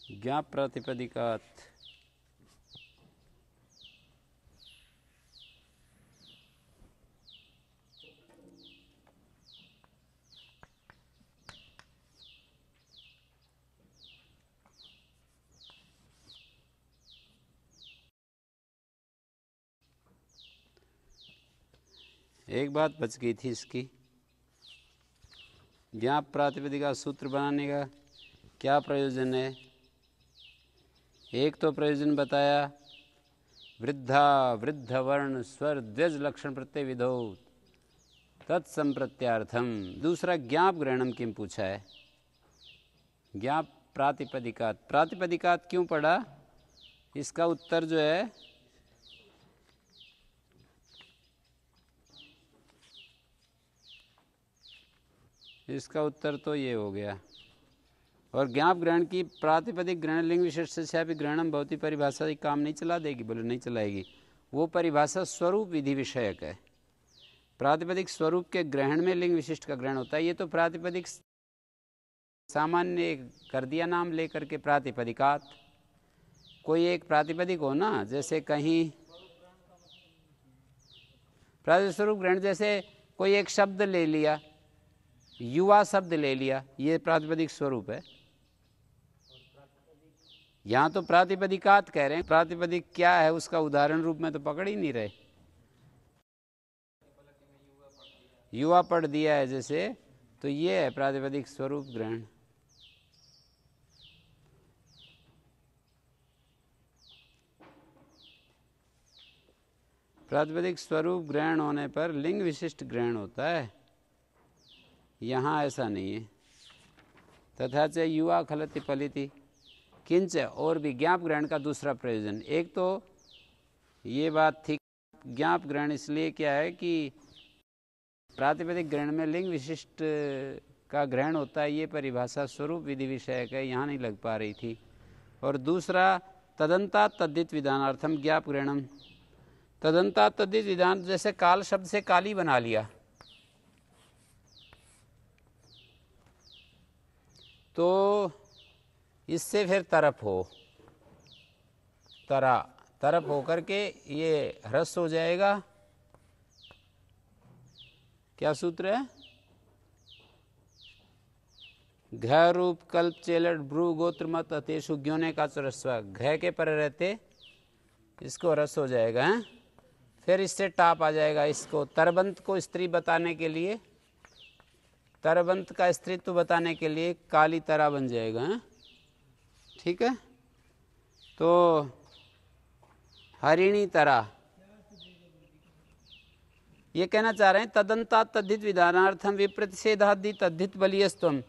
ज्ञाप प्रातिपदिकात् एक बात बच गई थी इसकी। ज्ञाप प्रातिपदिका सूत्र बनाने का क्या प्रयोजन है? एक तो प्रयोजन बताया वृद्धा वृद्ध वर्ण स्वर द्वज लक्षण प्रत्यय विधौ तत्संप्रत्यार्थम। दूसरा ज्ञाप ग्रहणम किम पूछा है? ज्ञाप प्रातिपदिकात्। प्रातिपदिकात् क्यों पढ़ा? इसका उत्तर जो है इसका उत्तर तो ये हो गया। और ज्ञाप ग्रहण की प्रातिपदिक ग्रहण लिंग विशेष से ग्रहणम भवती परिभाषा काम नहीं चला देगी? बोले नहीं चलाएगी। वो परिभाषा स्वरूप विधि विषयक है। प्रातिपदिक स्वरूप के ग्रहण में लिंग विशिष्ट का ग्रहण होता है। ये तो प्रातिपदिक सामान्य कर दिया नाम लेकर के प्रातिपदिकात। कोई एक प्रातिपदिक हो ना, जैसे कहीं प्रातिपदिक स्वरूप ग्रहण, जैसे कोई एक शब्द ले लिया, युवा शब्द ले लिया, ये प्रातिपदिक स्वरूप है। यहाँ तो प्रातिपदिकात कह रहे हैं। प्रातिपदिक क्या है उसका उदाहरण रूप में तो पकड़ ही नहीं रहे। युवा पढ़ दिया है जैसे, तो ये है प्रातिपदिक स्वरूप ग्रहण। प्रातिपदिक स्वरूप ग्रहण होने पर लिंग विशिष्ट ग्रहण होता है। यहाँ ऐसा नहीं है। तथा च युवा खलति फलिति किंच। और भी ज्ञाप ग्रहण का दूसरा प्रयोजन, एक तो ये बात थी ज्ञाप ग्रहण इसलिए क्या है कि प्रातिपदिक ग्रहण में लिंग विशिष्ट का ग्रहण होता है। ये परिभाषा स्वरूप विधि विषयक है, यहाँ नहीं लग पा रही थी। और दूसरा तदंता तद्धित विधानार्थम ज्ञाप ग्रहणम। तदंता तद्धित विधान, जैसे काल शब्द से काली बना लिया, तो इससे फिर तरफ हो, तरफ होकर के ये ह्रस्व हो जाएगा। क्या सूत्र है? घ रूप कल्प चेलट भ्रू गोत्र मत अतेषु ज्ञोने का चरस्वा। घ के पर रहते इसको रस हो जाएगा है? फिर इससे टाप आ जाएगा। इसको तरबंत को स्त्री बताने के लिए, तरबंत का स्त्रीत्व बताने के लिए काली तरा बन जाएगा है? ठीक है। तो हरिणी तरा, ये कहना चाह रहे हैं तदंता तद्धित विधानार्थम विप्रतिषेधादि तद्धित बलियस्तम।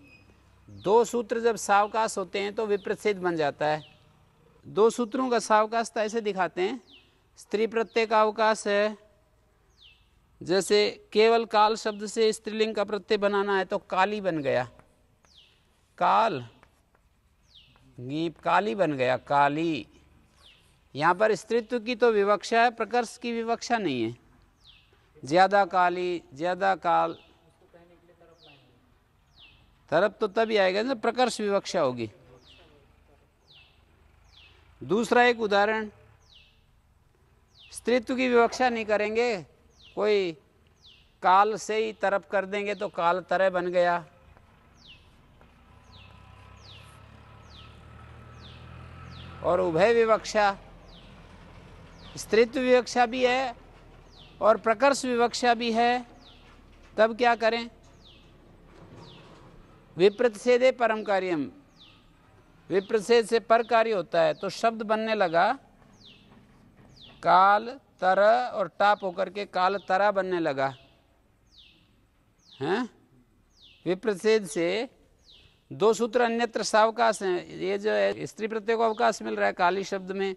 दो सूत्र जब सावकाश होते हैं तो विप्रतिषेध बन जाता है। दो सूत्रों का सावकाश तो ऐसे दिखाते हैं। स्त्री प्रत्यय का अवकाश है, जैसे केवल काल शब्द से स्त्रीलिंग का प्रत्यय बनाना है तो काली बन गया, काल काली बन गया, काली। यहाँ पर स्त्रीत्व की तो विवक्षा है, प्रकर्ष की विवक्षा नहीं है। ज्यादा काली, ज्यादा काल, तरफ तो तभी आएगा जब प्रकर्ष विवक्षा होगी। दूसरा एक उदाहरण, स्त्रीत्व की विवक्षा नहीं करेंगे, कोई काल से ही तरफ कर देंगे तो काल तरह बन गया। और उभय विवक्षा, स्त्रीत्व विवक्षा भी है और प्रकर्ष विवक्षा भी है, तब क्या करें? विप्रतिषेधे परम कार्यम, विप्रतिषेध से पर कार्य होता है। तो शब्द बनने लगा काल तर और टाप होकर के काल तरा बनने लगा हैं? विप्रतिषेध से दो सूत्र अन्यत्र सावकाश हैं। ये जो है स्त्री प्रत्यय को अवकाश मिल रहा है काली शब्द में,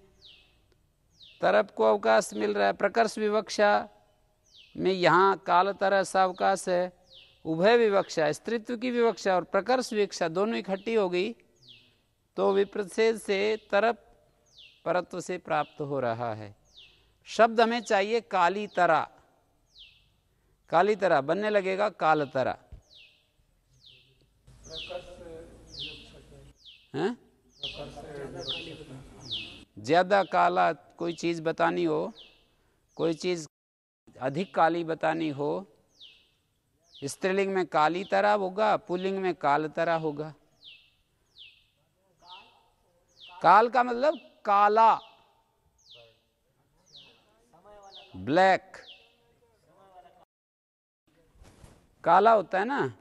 तरफ को अवकाश मिल रहा है प्रकर्ष विवक्षा में, यहाँ काल तरह सावकाश है। उभय विवक्षा, स्त्रीत्व की विवक्षा और प्रकर्ष विवक्षा दोनों इकट्ठी हो गई तो विप्रतिषेध से तरफ परत्व से प्राप्त हो रहा है। शब्द हमें चाहिए काली तरह, काली तरह बनने लगेगा काल तरह है? ज़्यादा काला कोई चीज़ बतानी हो, कोई चीज़ अधिक काली बतानी हो, स्त्रीलिंग में काली तरह होगा, पुल्लिंग में काल तरह होगा। काल का मतलब काला, ब्लैक, काला होता है ना।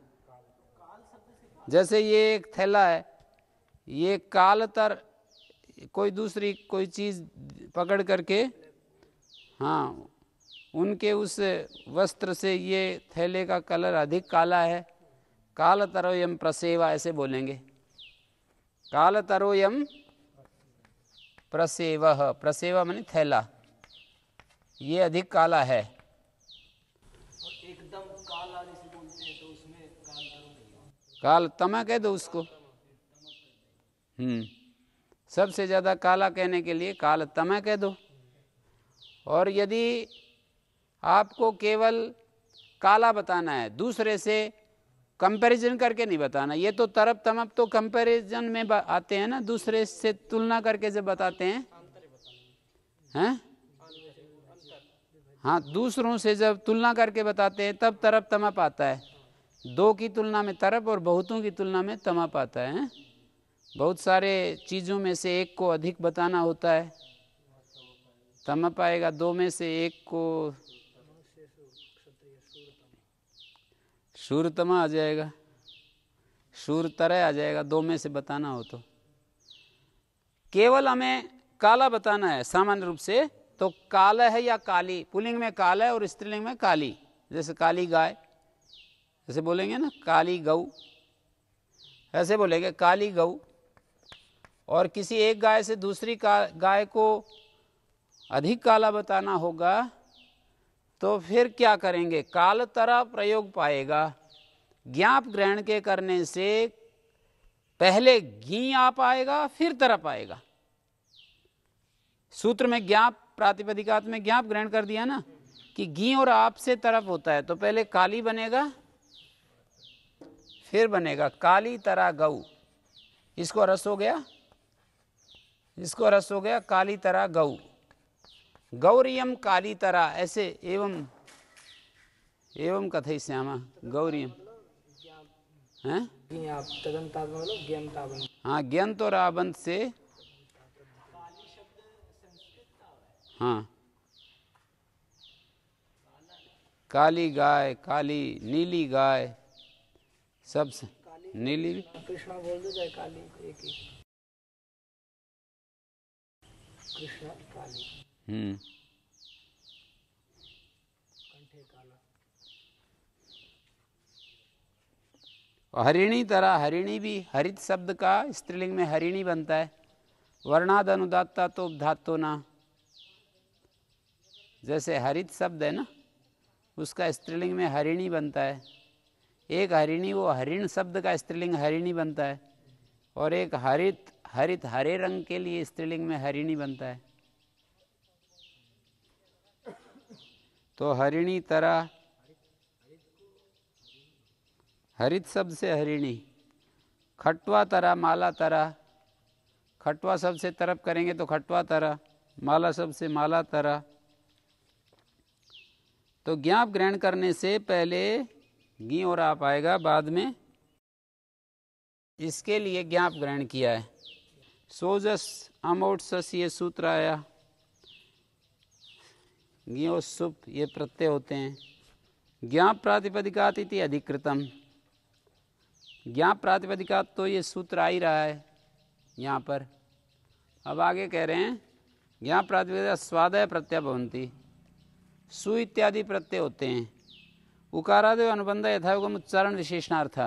जैसे ये एक थैला है, ये कालतर कोई दूसरी कोई चीज़ पकड़ करके, हाँ, उनके उस वस्त्र से ये थैले का कलर अधिक काला है, कालतरोयम प्रसेवा ऐसे बोलेंगे। कालतरोयम प्रसेवः, प्रसेवा माने थैला, ये अधिक काला है। एकदम काला जिसे बोलते हैं तो उसमें काल तरो नहीं, काल तमा कह दो उसको। सबसे ज़्यादा काला कहने के लिए काल तमा कह दो। और यदि आपको केवल काला बताना है, दूसरे से कंपैरिजन करके नहीं बताना, ये तो तरफ तमप तो कंपैरिजन में आते हैं ना, दूसरे से तुलना करके जब बताते हैं, हैं? हाँ, दूसरों से जब तुलना करके बताते हैं तब तरफ तमप आता है। दो की तुलना में तरफ और बहुतों की तुलना में तमप आता है। बहुत सारे चीज़ों में से एक को अधिक बताना होता है, तमप आएगा। दो में से एक को शूरतमा आ जाएगा, शूरतरय आ जाएगा, दो में से बताना हो तो। केवल हमें काला बताना है सामान्य रूप से, तो काला है या काली, पुल्लिंग में काला है और स्त्रीलिंग में काली। जैसे काली गाय, जैसे बोलेंगे ना काली गऊ, ऐसे बोलेंगे काली गऊ। और किसी एक गाय से दूसरी गाय को अधिक काला बताना होगा तो फिर क्या करेंगे, काल तरह प्रयोग पाएगा। ज्ञाप ग्रहण के करने से पहले घी आप आएगा फिर तरफ आएगा। सूत्र में ज्ञाप प्रातिपदिकात में ज्ञाप ग्रहण कर दिया ना कि घी और आप से तरफ होता है, तो पहले काली बनेगा फिर बनेगा काली तरह गऊ। इसको रस हो गया, इसको रस हो गया काली तरह गऊ। गौरियम काली तरह, ऐसे एवं एवं कथई श्यामा गौरियम हैं। हाँ, ज्ञान और आबंध से, हाँ, काली गाय, काली नीली गाय, सब नीली कृष्णा बोल दो चाहे काली, एक ही कृष्णा काली। कंठे काला। हरिणी तरह, हरिणी भी हरित शब्द का स्त्रीलिंग में हरिणी बनता है। वर्णाद अनुदात्ता तो धातो ना, जैसे हरित शब्द है ना, उसका स्त्रीलिंग में हरिणी बनता है। एक हरिणी, वो हरिण शब्द का स्त्रीलिंग हरिणी बनता है। और एक हरित, हरित हरे रंग के लिए स्त्रीलिंग में हरिणी बनता है। तो हरिणी तरह, हरित शब्द से हरिणी। खटवा तरह, माला तरह, खटवा शब्द से तरफ करेंगे तो खटवा तरह, माला शब्द से माला तरह। तो ज्ञाप ग्रहण करने से पहले घी और आप आएगा, बाद में इसके लिए ज्ञाप ग्रहण किया है। सोजस अमोटसस ये सूत्र आया, ज्ञो सुप ये प्रत्यय होते हैं। ज्ञाप प्रातिपदिकात इति अधिकृतम, ज्ञाप प्रातिपदिकात तो ये सूत्र आ ही रहा है यहाँ पर। अब आगे कह रहे हैं ज्ञाप प्रातिपदिका स्वादय प्रत्यय भवन्ति, सु इत्यादि प्रत्यय होते हैं। उकारादि अनुबंध यथायोगम उच्चारण विशेषणार्थ,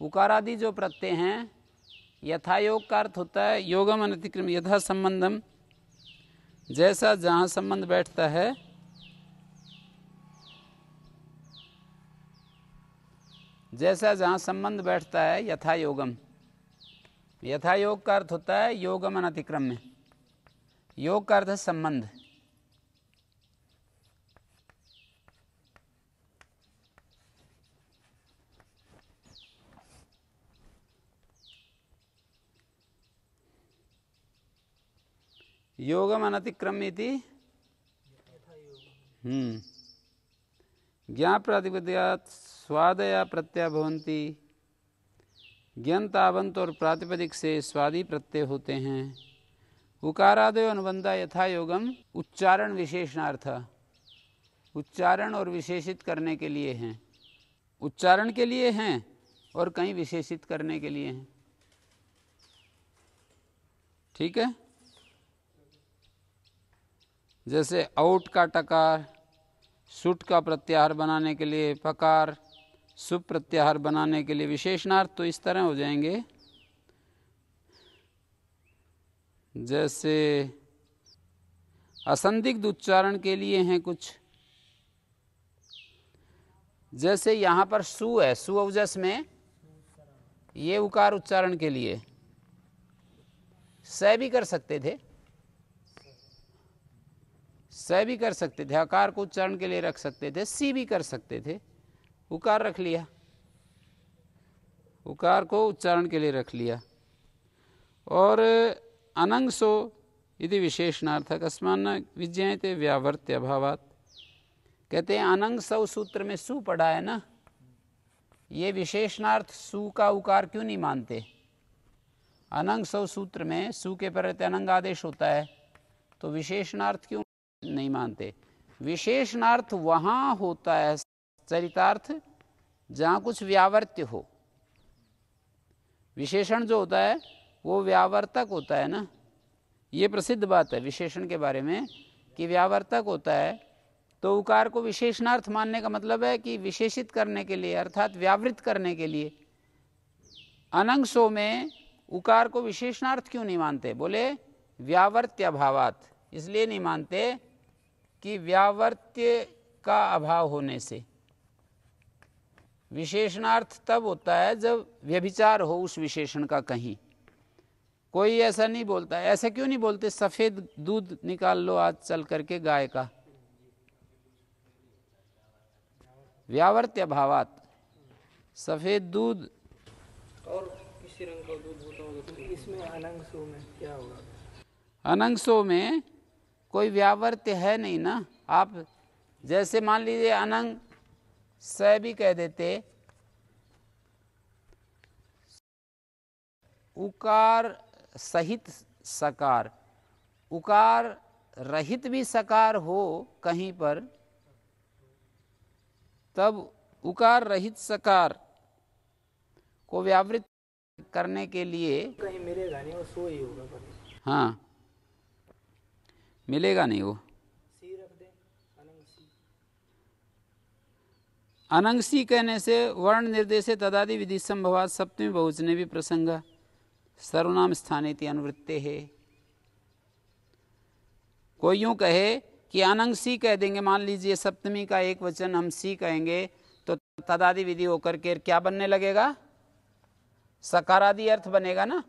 उकारादि जो प्रत्यय हैं यथायोग का अर्थ होता है योगम अनतिक्रम, यथा संबंधम, जैसा जहाँ संबंध बैठता है, जैसा जहाँ संबंध बैठता है यथा योगम। यथा योग का अर्थ होता है योगम अनतिक्रम में, योग का अर्थ है संबंध। योगम अनतिक्रम्यति ज्ञा प्रातिपदिकात् स्वादया प्रत्यय भवन्ति। ज्ञंतावंत और प्रातिपदिक से स्वादी प्रत्यय होते हैं। उकारादयो अनुबंधा यथा योगम उच्चारण विशेषणार्थ, उच्चारण और विशेषित करने के लिए हैं, उच्चारण के लिए हैं और कहीं विशेषित करने के लिए हैं। ठीक है, जैसे औट का टकार सुट का प्रत्याहार बनाने के लिए, पकार सुप प्रत्याहार बनाने के लिए विशेषणार्थ तो इस तरह हो जाएंगे, जैसे असंदिग्ध उच्चारण के लिए हैं कुछ, जैसे यहां पर सु है, सु औजस में ये उकार उच्चारण के लिए, स भी कर सकते थे, स भी कर सकते थे, आकार को उच्चारण के लिए रख सकते थे, सी भी कर सकते थे, उकार रख लिया, उकार को उच्चारण के लिए रख लिया। और अनंगसो यदि विशेषणार्थक अस्मान्न विज्ञायते व्यावर्त्य अभावात, कहते हैं अनंग सौ सूत्र में सु पढ़ा है ना, ये विशेषणार्थ सु का उकार क्यों नहीं मानते? अनंग सौ सूत्र में सु के प्रत्यय अनंग आदेश होता है, तो विशेषणार्थ क्यों नहीं मानते? विशेषणार्थ वहां होता है चरितार्थ जहां कुछ व्यावर्त्य हो। विशेषण जो होता है वो व्यावर्तक होता है ना, ये प्रसिद्ध बात है विशेषण के बारे में कि व्यावर्तक होता है। तो उकार को विशेषणार्थ मानने का मतलब है कि विशेषित करने के लिए, अर्थात व्यावृत करने के लिए। अनंगसो में उकार को विशेषणार्थ क्यों नहीं मानते? बोले व्यावर्त्य अभावात, इसलिए नहीं मानते कि व्यावर्त्य का अभाव होने से। विशेषणार्थ तब होता है जब व्यभिचार हो उस विशेषण का कहीं। कोई ऐसा नहीं बोलता, ऐसा क्यों नहीं बोलते? सफेद दूध निकाल लो आज चल करके गाय का, व्यावर्त्य अभावात, सफेद दूध और किसी रंग का दूध होता होगा, तो इसमें अनंगसो में क्या होगा? अनंगसो में कोई व्यावर्त्य है नहीं ना। आप जैसे मान लीजिए अनंग स भी कह देते, उकार सहित सकार, उकार रहित भी सकार हो कहीं पर, तब उकार रहित सकार को व्यावृत करने के लिए कहीं मिलेगा नहीं, वो सो ही होगा कभी। हाँ, मिलेगा नहीं वो। सी रख दे, अनंग सी। अनंगसी कहने से वर्ण निर्देशे तदादि विधि संभवात सप्तमी बहुवचने भी प्रसंग सर्वनाम स्थानेति अनुवृत्ते है। कोई यूं कहे कि अनंग सी कह देंगे, मान लीजिए सप्तमी का एक वचन हम सी कहेंगे, तो तदादि विधि होकर के क्या बनने लगेगा? सकारादि अर्थ बनेगा ना।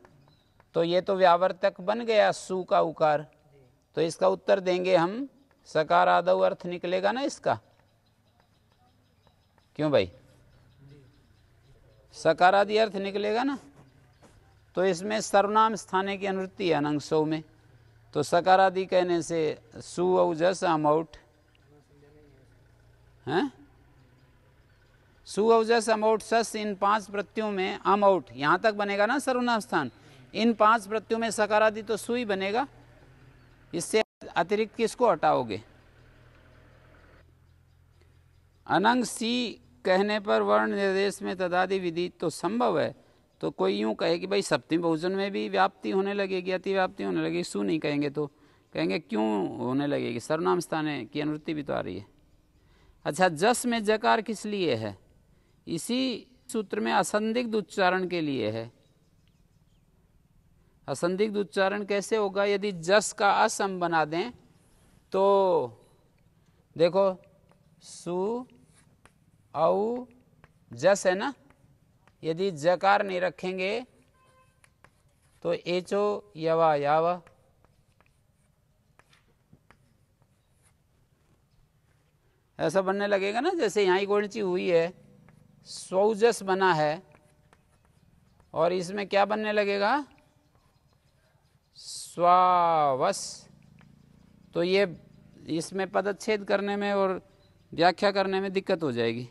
तो ये तो व्यावर्तक बन गया सु का उकार, तो इसका उत्तर देंगे हम सकारादौ अर्थ निकलेगा ना इसका। क्यों भाई? सकारादि अर्थ निकलेगा ना। तो इसमें सर्वनाम स्थाने की अनुवृत्ति है अनंगसो में। तो सकारादि कहने से सु औजस अमौट हैं, सु औजस अमौट सस, इन 5 प्रत्ययों में अमौट यहां तक बनेगा ना सर्वनाम स्थान। इन 5 प्रत्ययों में सकारादि तो सु ही बनेगा, इससे अतिरिक्त किसको हटाओगे? अनंग सी कहने पर वर्ण निर्देश में तदादि विधि तो संभव है। तो कोई यूं कहे कि भाई सप्तमी बहुवचन में भी व्याप्ति होने लगेगी, अतिव्याप्ति होने लगेगी, सु नहीं कहेंगे, तो कहेंगे क्यों होने लगेगी? सर्वनाम स्थान की अनुवृत्ति भी तो आ रही है। अच्छा, जस में जकार किस लिए है? इसी सूत्र में असंदिग्ध उच्चारण के लिए है। असंदिग्ध उच्चारण कैसे होगा? यदि जस का अस हम बना दें तो देखो सु औ जस है ना, यदि जकार नहीं रखेंगे तो एचो यवा यावा, ऐसा बनने लगेगा ना। जैसे यहाँ गोणची हुई है, स्वजस बना है, और इसमें क्या बनने लगेगा? स्वावस, तो ये इसमें पदच्छेद करने में और व्याख्या करने में दिक्कत हो जाएगी।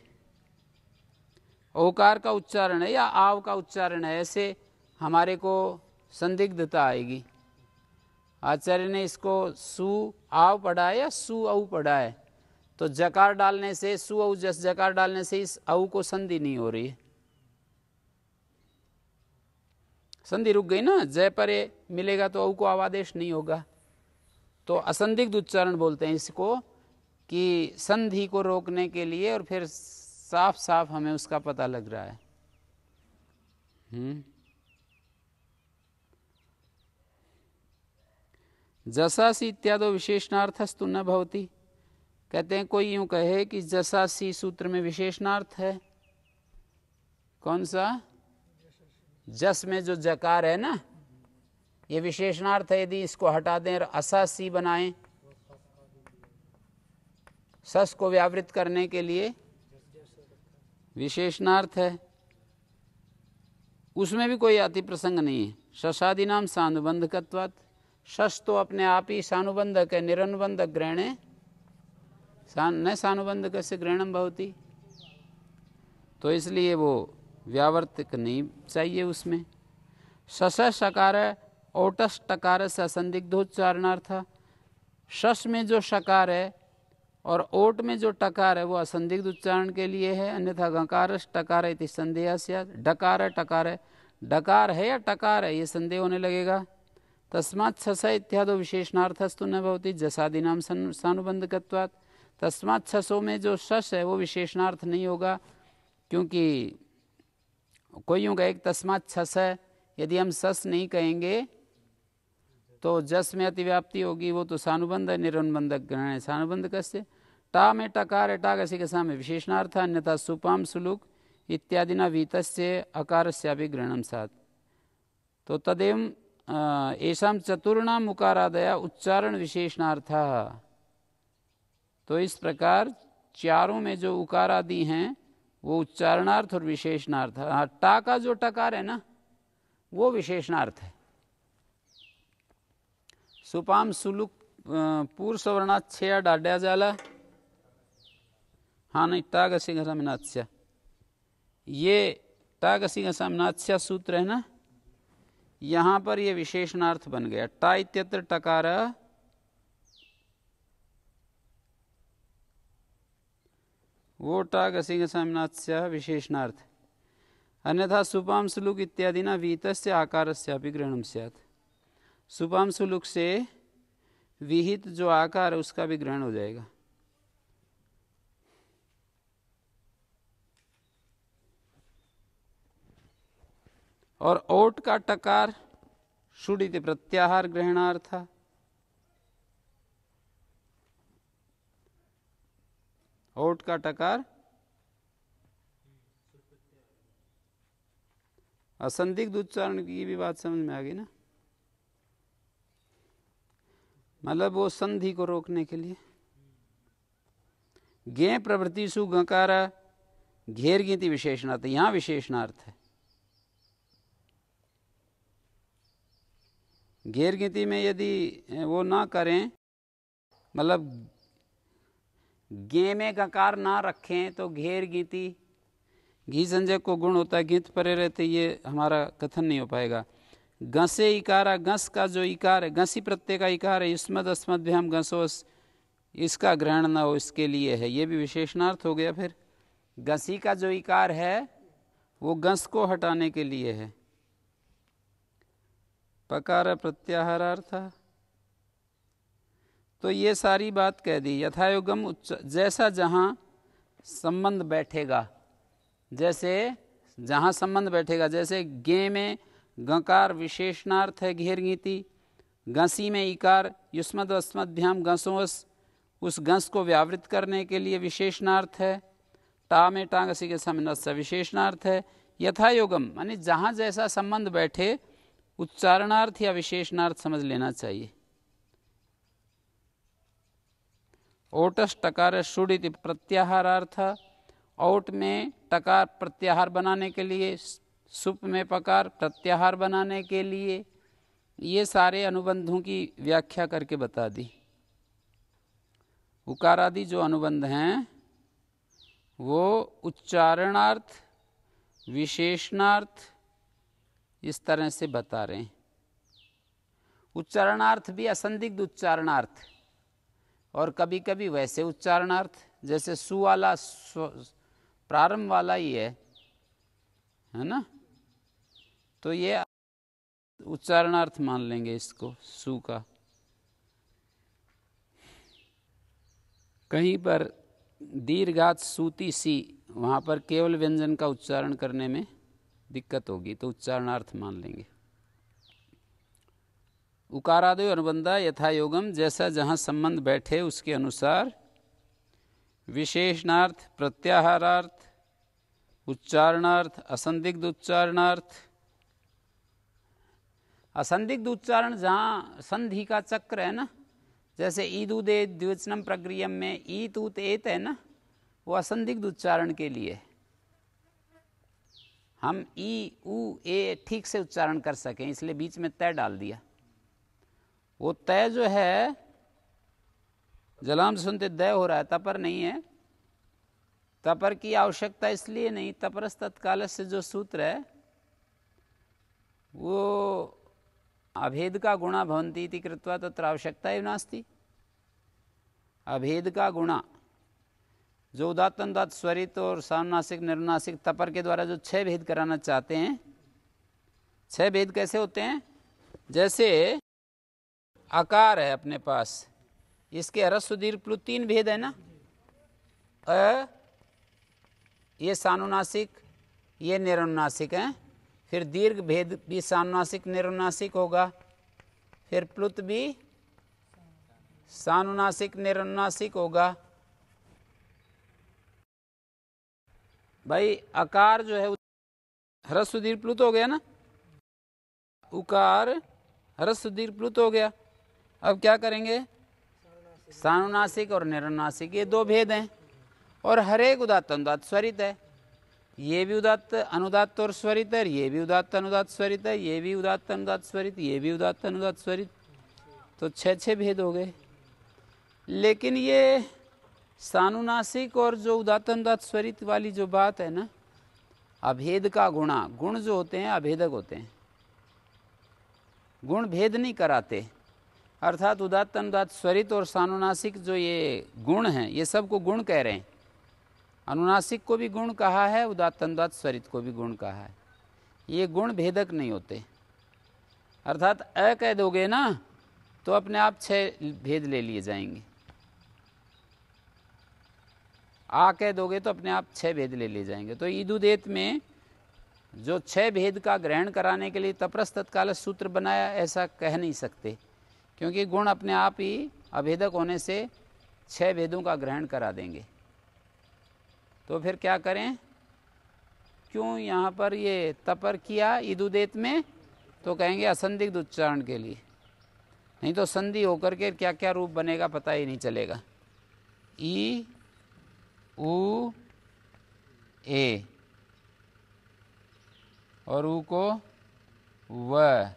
ओकार का उच्चारण है या आव का उच्चारण है, ऐसे हमारे को संदिग्धता आएगी। आचार्य ने इसको सु आव पढ़ा है या सु औ पढ़ा है, तो जकार डालने से सु औ जस जकार डालने से इस औ को संधि नहीं हो रही है, संधि रुक गई ना। जय परे मिलेगा तो औ को आवादेश नहीं होगा, तो असंदिग्ध उच्चारण बोलते हैं इसको, कि संधि को रोकने के लिए और फिर साफ साफ हमें उसका पता लग रहा है। जसासी इत्यादो विशेषणार्थस्तु न भवति। कहते हैं कोई यूं कहे कि जसासी सूत्र में विशेषणार्थ है। कौन सा? जस में जो जकार है ना, ये विशेषणार्थ है। यदि इसको हटा दें और असासी बनाएं, सस को व्यावृत करने के लिए विशेषणार्थ है, उसमें भी कोई अति प्रसंग नहीं है। शशादि नाम सानुबंधकत्वात्, शश तो अपने आप ही सानुबंधक है, निरनुबंधक ग्रहणे न सानुबंधक से ग्रहणम भवति, तो इसलिए वो व्यावर्तक नहीं चाहिए उसमें। शश शकार ओटस टकार से असंदिग्धोच्चारणार्थ, शश में जो शकार है और ओट में जो टकार है वो असंदिग्ध उच्चारण के लिए है। अन्यथा गकार टकार इति संदेह स्यात्, डकार टकार है, डकार है या टकार है ये संदेह होने लगेगा। तस्मात् छस इत्यादो विशेषणार्थस्तु न भवति जसादीनाम सानुबंधकत्वात्, तस्मात् छसों में जो शश है वो विशेषणार्थ नहीं होगा, क्योंकि कोई यूँ कहे तस्मात् छस है, यदि हम सस नहीं कहेंगे तो जस में अतिव्याप्ति होगी, वो तो सानुबंध है, निरनुबंधक ग्रहण है। सानुबंध कैसे? टा में टकार है, टा कैसे के सामने विशेषणार्थ, अन्यथा सुपाम सुलुक इत्यादि न वीतस्य अकारस्यापि ग्रहणम साथ। तो तदेव एषां चतुर्णाम मुकारादया उच्चारण विशेषणार्थ। तो इस प्रकार चारों में जो उकारादि हैं वो उच्चारणार्थ और विशेषणार्थ। टा का जो टकार है ना वो विशेषणार्थ है। सुपाम सुलुक पूर्व सवर्णात् छया डाड्या जाला, हाँ नहीं टागसी घसामिनात्स्या, ये टागसी घसामिनात्स्या सूत्र है ना, यहाँ पर ये विशेषणार्थ बन गया। टा इत्यत्र टकार, वो टागसी घसामिनात्स्या विशेषणार्थ, अन्यथा सुपाम सुलुक इत्यादि न वीतस्य आकारस्यापि ग्रहणम स्यात्। सुपाम सुलुक से विहित जो आकार है उसका भी ग्रहण हो जाएगा। और ओट का टकार शुडिति प्रत्याहार ग्रहणार्थ, ओट का टकार असंदिग्ध उच्चारण की भी बात समझ में आ गई ना, मतलब वो संधि को रोकने के लिए। गे प्रवृत्ति सु गकार घेर गीति विशेषणार्थ, यहां विशेषणार्थ है। घेर गीति में यदि वो ना करें, मतलब गे में गकार ना रखें तो घेर गीति, घी संजय को गुण होता है, गीत परे रहते, ये हमारा कथन नहीं हो पाएगा। गसे इकारा, गस का जो इकार है, गसी प्रत्यय का इकार है, युष्मद् अस्मद्भ्याम गसोस, इसका ग्रहण न हो इसके लिए है, ये भी विशेषणार्थ हो गया। फिर गसी का जो इकार है वो गस को हटाने के लिए है। पकार प्रत्याहारार्थ, तो ये सारी बात कह दी। यथायोगम जैसा जहाँ संबंध बैठेगा, जैसे जहाँ संबंध बैठेगा, जैसे गे में गकार विशेषणार्थ है घेर गीति, गसी में इकार युष्मद् अस्मद्भ्याम गसोस, उस गस को व्यावृत करने के लिए विशेषणार्थ है। टा में टा गसी के सामने विशेषणार्थ है। यथायोगम माने जहाँ जैसा संबंध बैठे उच्चारणार्थ या विशेषणार्थ समझ लेना चाहिए। ओटस टकार शुडिति प्रत्याहारार्थ, औट में टकार प्रत्याहार बनाने के लिए, सुप में पकार प्रत्याहार बनाने के लिए, ये सारे अनुबंधों की व्याख्या करके बता दी। उकारादि जो अनुबंध हैं वो उच्चारणार्थ, विशेषणार्थ इस तरह से बता रहे हैं। उच्चारणार्थ भी असंदिग्ध उच्चारणार्थ और कभी कभी वैसे उच्चारणार्थ, जैसे सु वाला प्रारंभ वाला ही है ना, तो ये उच्चारणार्थ मान लेंगे इसको सु का। कहीं पर दीर्घात सूती सी, वहाँ पर केवल व्यंजन का उच्चारण करने में दिक्कत होगी, तो उच्चारणार्थ मान लेंगे। उकारादि अनुबंधा यथा योगम, जैसा जहाँ संबंध बैठे उसके अनुसार विशेषणार्थ, प्रत्याहारार्थ, उच्चारणार्थ, असंदिग्ध उच्चारणार्थ। असंदिग्ध उच्चारण जहाँ संधि का चक्र है ना, जैसे ईद उदे द्विवचनम प्रक्रियम में ईत उत एत है ना, वो असंदिग्ध उच्चारण के लिए हम ई उ ए ठीक से उच्चारण कर सकें, इसलिए बीच में तय डाल दिया। वो तय जो है जलाम सुनते दय हो रहा है, तपर नहीं है। तपर की आवश्यकता इसलिए नहीं, तपरस तत्काल से जो सूत्र है वो अभेद का गुणा भवन्ति इति कृत्वा तत्र आवश्यकता एव नास्ति। अभेद का गुणा जो उदात्त अनुदात्त स्वरित और सानुनासिक निर्नुनासिक तपर के द्वारा जो 6 भेद कराना चाहते हैं, 6 भेद कैसे होते हैं? जैसे आकार है अपने पास, इसके ह्रस्व दीर्घ प्लुत 3 भेद है ना, ये सानुनासिक, ये निरनुनासिक है। फिर दीर्घ भेद भी सानुनासिक निरनुनासिक होगा, फिर प्लुत भी सानुनासिक निरनुनासिक होगा। भाई आकार जो है ह्रस्व दीर्घ प्लुत हो गया ना, उकार ह्रस्व दीर्घ प्लुत हो गया। अब क्या करेंगे? सानुनासिक और निरनुनासिक ये 2 भेद हैं, और हर एक उदात्त अनुदात्त स्वरित है। ये भी उदात्त अनुदात्त और स्वरित है, ये भी उदात्त अनुदात्त स्वरित है, ये भी उदात्त अनुदात्त स्वरित, ये भी उदात्त अनुदात्त स्वरित, तो 6 भेद हो गए। लेकिन ये सानुनासिक और जो उदात्त अनुदात्त स्वरित वाली जो बात है ना, अभेद का गुणा, गुण जो होते हैं अभेदक होते हैं, गुण भेद नहीं कराते। अर्थात उदात्त अनुदात्त स्वरित और सानुनासिक जो ये गुण हैं, ये सबको गुण कह रहे हैं। अनुनासिक को भी गुण कहा है, उदात्त अनुदात्त स्वरित को भी गुण कहा है। ये गुण भेदक नहीं होते। अर्थात अ कह दोगे ना तो अपने आप 6 भेद ले लिए जाएंगे, आ कह दोगे तो अपने आप 6 भेद ले लिए जाएंगे। तो ईदुदेत में जो 6 भेद का ग्रहण कराने के लिए तपरस तत्काल सूत्र बनाया, ऐसा कह नहीं सकते, क्योंकि गुण अपने आप ही अभेदक होने से 6 भेदों का ग्रहण करा देंगे। तो फिर क्या करें? क्यों यहाँ पर ये तपर किया ईदुदेत में? तो कहेंगे असंदिग्ध उच्चारण के लिए, नहीं तो संधि होकर के क्या क्या रूप बनेगा पता ही नहीं चलेगा। ई उ ए और ऊ को व,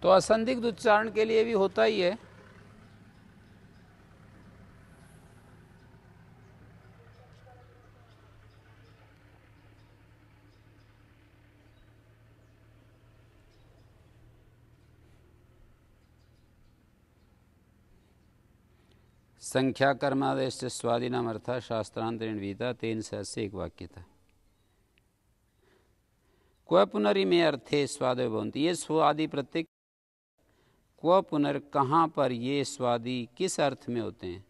तो असंदिग्ध उच्चारण के लिए भी होता ही है। संख्या कर्मादेश से स्वादिनाम अर्था शास्त्रांतरेण विहिता, तेन से एक वाक्य था। क्व पुनरि में अर्थे स्वादय भवन्ति, ये स्वादि प्रत्यय क्व पुनर्, कहाँ पर ये स्वादि किस अर्थ में होते हैं,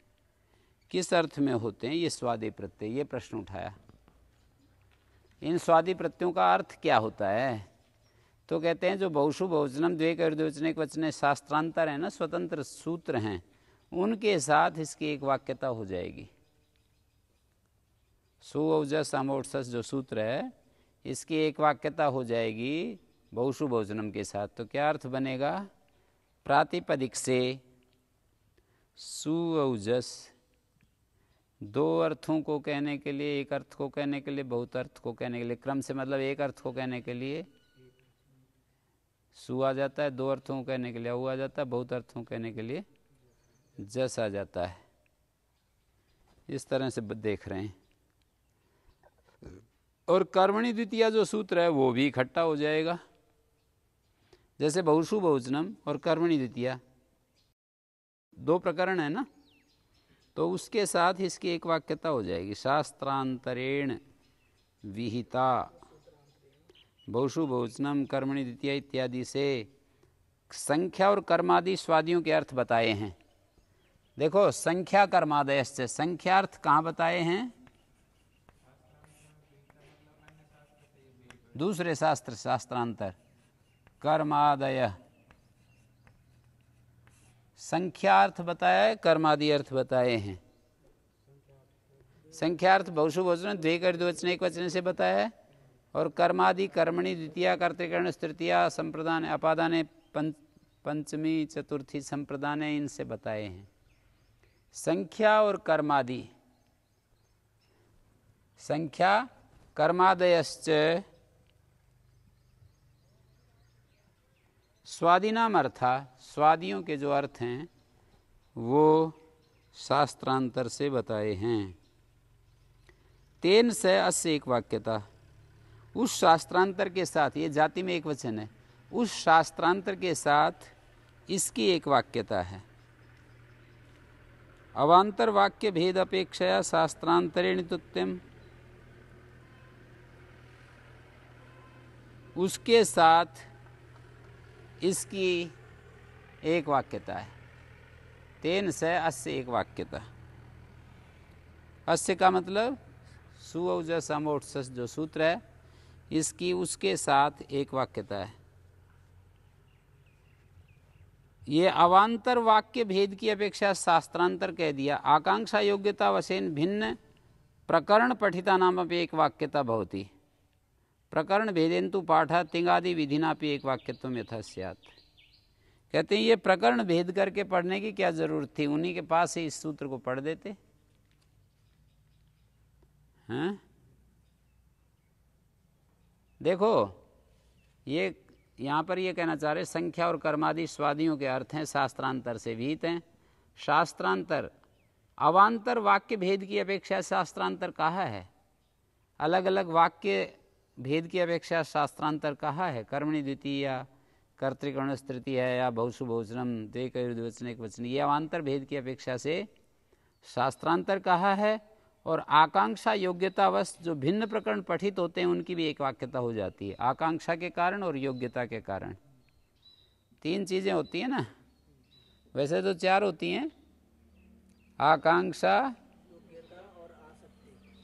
किस अर्थ में होते हैं ये स्वादि प्रत्यय, ये प्रश्न उठाया। इन स्वादि प्रत्ययों का अर्थ क्या होता है? तो कहते हैं जो बहुषु बहुवचनम द्वेक और द्विवचनिक वचने शास्त्रांतर है ना, स्वतंत्र सूत्र हैं, उनके साथ इसकी एक वाक्यता हो जाएगी। सुऔजस सामोत्सस जो सूत्र है, इसकी एक वाक्यता हो जाएगी बहुषु बहुवचनम के साथ। तो क्या अर्थ बनेगा? प्रातिपदिक से सुऔजस, दो अर्थों को कहने के लिए, एक अर्थ को कहने के लिए, बहुत अर्थ को कहने के लिए, क्रम से मतलब एक अर्थ को कहने के लिए सु आ जाता है, दो अर्थों को कहने के लिए औ आ जाता है, बहुत अर्थों को कहने के लिए जस आ जाता है। इस तरह से देख रहे हैं। और कर्मणि द्वितीया जो सूत्र है वो भी इकट्ठा हो जाएगा। जैसे बहुषु बहुवचनम और कर्मणि द्वितीया दो प्रकरण है ना, तो उसके साथ इसकी एक वाक्यता हो जाएगी। शास्त्रांतरेण विहिता बहुषु बहुवचनम कर्मणि द्वितीया इत्यादि से संख्या और कर्मादि स्वादियों के अर्थ बताए हैं। देखो संख्या कर्मादय से संख्यार्थ कहाँ बताए हैं? दूसरे शास्त्र शास्त्रांतर कर्मादय संख्यार्थ बताया है, कर्मादि अर्थ बताए हैं। संख्यार्थ बहुषु बहुवचन द्विकर द्विवचन एक वचन से बताया है, और कर्मादि कर्मणि द्वितीया कर्तृकरण तृतीया संप्रदान अपादाने पंचमी चतुर्थी संप्रदाने इनसे बताए हैं। संख्या और कर्मादि, संख्या कर्मादयश्च स्वादिनाम अर्था, स्वादियों के जो अर्थ हैं वो शास्त्रांतर से बताए हैं। तेन से अस्य एक वाक्यता, उस शास्त्रांतर के साथ, ये जाति में एक वचन है, उस शास्त्रांतर के साथ इसकी एक वाक्यता है। अवांतर वाक्य भेद अपेक्षया शास्त्रांतरेण तुत्यम, उसके साथ इसकी एक वाक्यता है। तेन से अस्य एक वाक्यता, अस्य का मतलब सुऔजस अमोट्सस जो सूत्र है इसकी उसके साथ एक वाक्यता है। ये अवांतर वाक्य भेद की अपेक्षा शास्त्रांतर कह दिया। आकांक्षा योग्यता वशेन भिन्न प्रकरण पठिता नाम अपि एक वाक्यता भवति, प्रकरण भेदेन्तु पाठा तिंगादि विधिनापि एक वाक्यत्वम यथा स्यात्। कहते हैं ये प्रकरण भेद करके पढ़ने की क्या जरूरत थी, उन्हीं के पास ही इस सूत्र को पढ़ देते हैं। देखो ये यहाँ पर ये कहना चाह रहे संख्या और कर्मादि स्वादियों के अर्थ हैं, शास्त्रांतर से विहित हैं। शास्त्रांतर अवांतर वाक्य भेद की अपेक्षा शास्त्रांतर कहा है, अलग अलग वाक्य भेद की अपेक्षा शास्त्रांतर कहा है। कर्मणि द्वितीया कर्तृकरण तृतीया है या बहुषु बहुवचनम द्विकर द्विवचन एक वचन, ये अवांतर भेद की अपेक्षा से शास्त्रांतर कहा है। और आकांक्षा योग्यतावश जो भिन्न प्रकरण पठित होते हैं उनकी भी एक वाक्यता हो जाती है। आकांक्षा के कारण और योग्यता के कारण तीन चीजें होती हैं ना, वैसे तो चार होती हैं, आकांक्षा,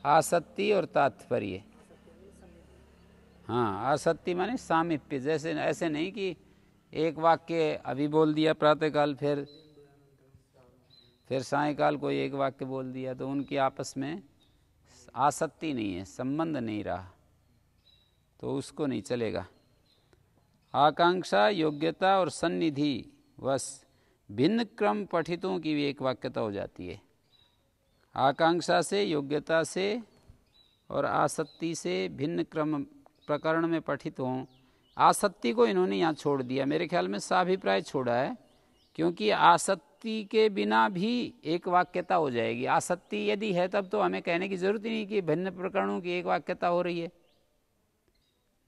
आसक्ति और तात्पर्य। हाँ, आसक्ति माने सामीप्य, जैसे ऐसे नहीं कि एक वाक्य अभी बोल दिया प्रातःकाल फिर सायंकाल कोई एक वाक्य बोल दिया, तो उनकी आपस में आसक्ति नहीं है, संबंध नहीं रहा, तो उसको नहीं चलेगा। आकांक्षा योग्यता और सन्निधि वश भिन्न क्रम पठितों की भी एक वाक्यता हो जाती है। आकांक्षा से, योग्यता से और आसक्ति से भिन्न क्रम प्रकरण में पठित हों। आसक्ति को इन्होंने यहाँ छोड़ दिया, मेरे ख्याल में साभिप्राय छोड़ा है, क्योंकि आसक्ति के बिना भी एक वाक्यता हो जाएगी। आसक्ति यदि है तब तो हमें कहने की जरूरत ही नहीं कि भिन्न प्रकरणों की एक वाक्यता हो रही है।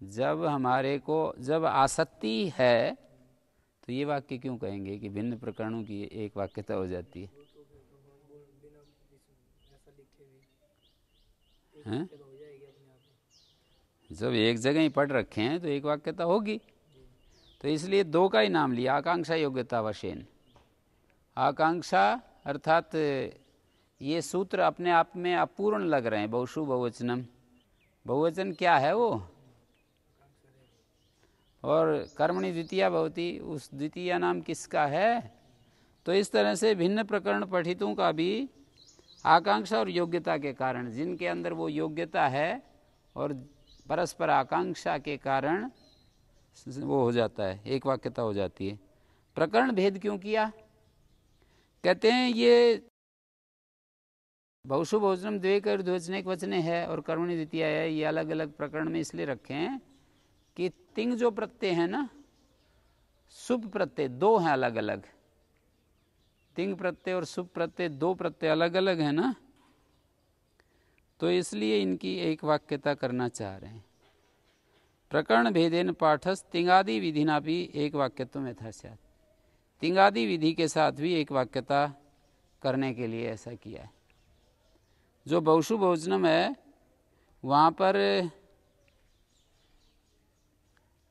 जब हमारे को जब आसक्ति है तो ये वाक्य क्यों कहेंगे कि भिन्न प्रकरणों की एक वाक्यता हो जाती है? हैं? जब एक जगह ही पढ़ रखे हैं तो एक वाक्यता होगी, तो इसलिए दो का ही नाम लिया, आकांक्षा योग्यता वशेन। आकांक्षा अर्थात ये सूत्र अपने आप में अपूर्ण लग रहे हैं। बहुषु बहुवचनम, बहुवचन क्या है वो, और कर्मणि द्वितीया भवति, उस द्वितीया नाम किसका है? तो इस तरह से भिन्न प्रकरण पठितों का भी आकांक्षा और योग्यता के कारण, जिनके अंदर वो योग्यता है और परस्पर आकांक्षा के कारण वो हो जाता है, एक वाक्यता हो जाती है। प्रकरण भेद क्यों किया? कहते हैं ये बहुशु बहुवचनम द्वे द्विवचने वचने है और कर्मणि द्वितीय है, ये अलग अलग प्रकरण में इसलिए रखे हैं कि तिंग जो प्रत्यय है ना, शुभ प्रत्यय दो हैं अलग अलग, तिंग प्रत्यय और शुभ प्रत्यय दो प्रत्यय अलग अलग है ना, तो इसलिए इनकी एक वाक्यता करना चाह रहे हैं। प्रकरण भेदेन पाठस तिंगादि विधिना भी एक वाक्यत्व में था स्यात्, तिंगादि विधि के साथ भी एक वाक्यता करने के लिए ऐसा किया है। जो बहुशु बहुवचनम है वहाँ पर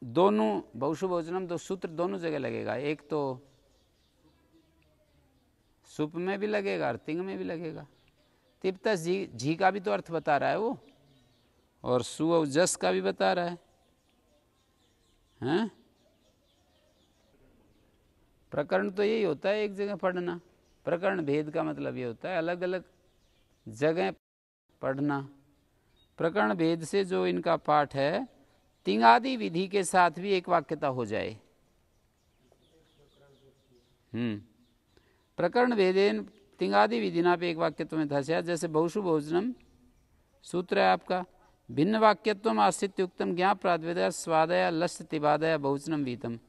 दोनों बहुशु बहुवचनम दो सूत्र दोनों जगह लगेगा, एक तो सुप में भी लगेगा और तिंग में भी लगेगा। तिप्तस झी का भी तो अर्थ बता रहा है वो, और सु और जस का भी बता रहा है, हैं? प्रकरण तो यही होता है एक जगह पढ़ना, प्रकरण भेद का मतलब ये होता है अलग अलग जगह पढ़ना। प्रकरण भेद से जो इनका पाठ है, तिंगादि विधि के साथ भी एक वाक्यता हो जाए। प्रकरण भेदेन तिंगादि विधिना पे एक वाक्यत्व में था, जैसे बहुशु बहुवचनम सूत्र है आपका, भिन्न वाक्यत्वम आश्रित्य युक्तम ज्ञाप प्रातिपदिका स्वादया लस्य तिबादया बहुवचनम वीतम।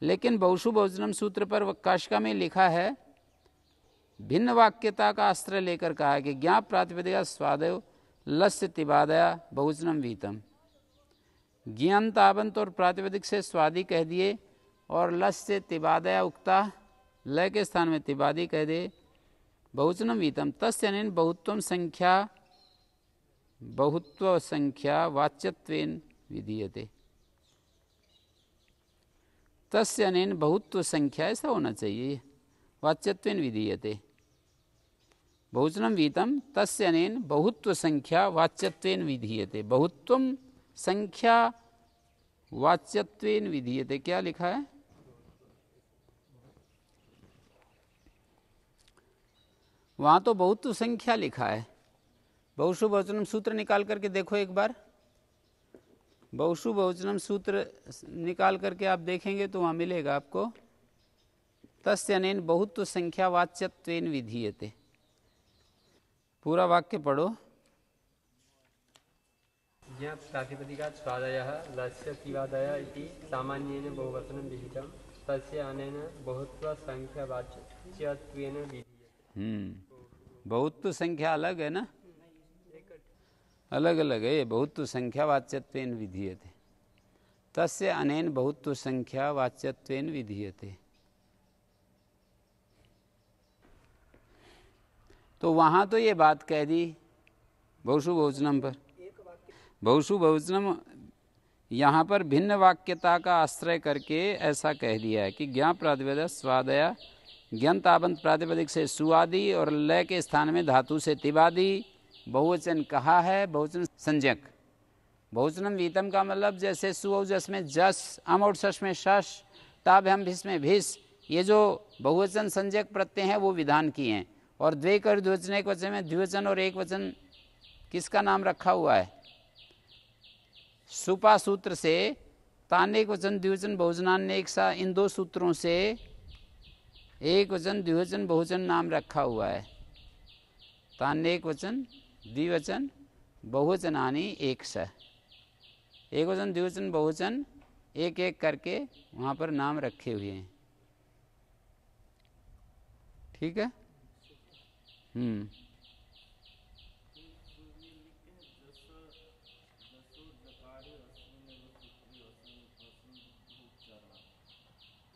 लेकिन बहुशु बहुवचनम सूत्र पर काशिका में लिखा है भिन्न वाक्यता का आश्रय लेकर कहा है कि ज्ञाप प्रातिपदिका स्वादय लस्य तिबादया बहुवचनम वीतम। ज्ञान ताबंत और प्रातिपदिक से स्वादि कह दिए और लस्य तिबादया उक्ता, लय के स्थान में तिबादी कह दे, बहुवचनम वीतम। तस्य अनेन बहुत्वम संख्या बहुत्व संख्या वाच्यत्वेन विधीयते। तस्य अनेन बहुत्व संख्या ऐसा होना चाहिए, वाच्यत्वेन विधीयते। बहुवचनम वीतम तस्य अनेन बहुत्व संख्या वाच्यत्वेन विधीयते। बहुत्वम संख्या वाच्यत्वेन विधीयते, क्या लिखा है? वहां तो बहुत्व संख्या लिखा है। बहुशु बहुवचनम सूत्र निकाल करके देखो एक बार, बहुशु बहुवचनम सूत्र निकाल करके आप देखेंगे तो वहां मिलेगा आपको, तस्य अनेन बहुत्व संख्या वाच्यत्वेन विधीयते। पूरा वाक्य पढ़ो। ज्ञाप प्रातिपदिका स्वादयः लस्य तिबादया इति सामान्येन बहुवचनं विहितं, तस्य अनेन बहुत्व संख्या वाच्यत्वेन विधीयते। बहुत्व संख्या अलग है ना, अलग अलग है, बहुत्व संख्या वाच्यत्वेन विधीयते। तस्य अनेन बहुत्व संख्या वाच्यत्वेन विधीयते। तो वहां तो ये बात कह दी बहुशु बहुवचनम पर। बहुशु बहुवचनम यहाँ पर भिन्न वाक्यता का आश्रय करके ऐसा कह दिया है कि ज्ञाप प्रातिपदिक स्वादया, ज्ञानताबंत प्रातिपदिक से सुआदि और लय के स्थान में धातु से तिबादी बहुवचन कहा है, बहुवचन संज्ञक। बहुवचनम वीतम का मतलब जैसे सु और जस में जस, अम और शश में शश, ताभ हम भिस में भिस, ये जो बहुवचन संज्ञक प्रत्यय हैं वो विधान किए हैं। और द्वे कर द्विवचन एक वचन में द्विवचन और एक वचन किसका नाम रखा हुआ है? सुपा सूत्र से तानेक वचन द्विवचन बहुवचनान्य एक सा, इन दो सूत्रों से एक वचन द्विवचन बहुवचन नाम रखा हुआ है। तानेक वचन द्विवचन बहुवचनानि एक सा, एक वचन द्विवचन बहुवचन एक एक करके वहां पर नाम रखे हुए हैं। ठीक है।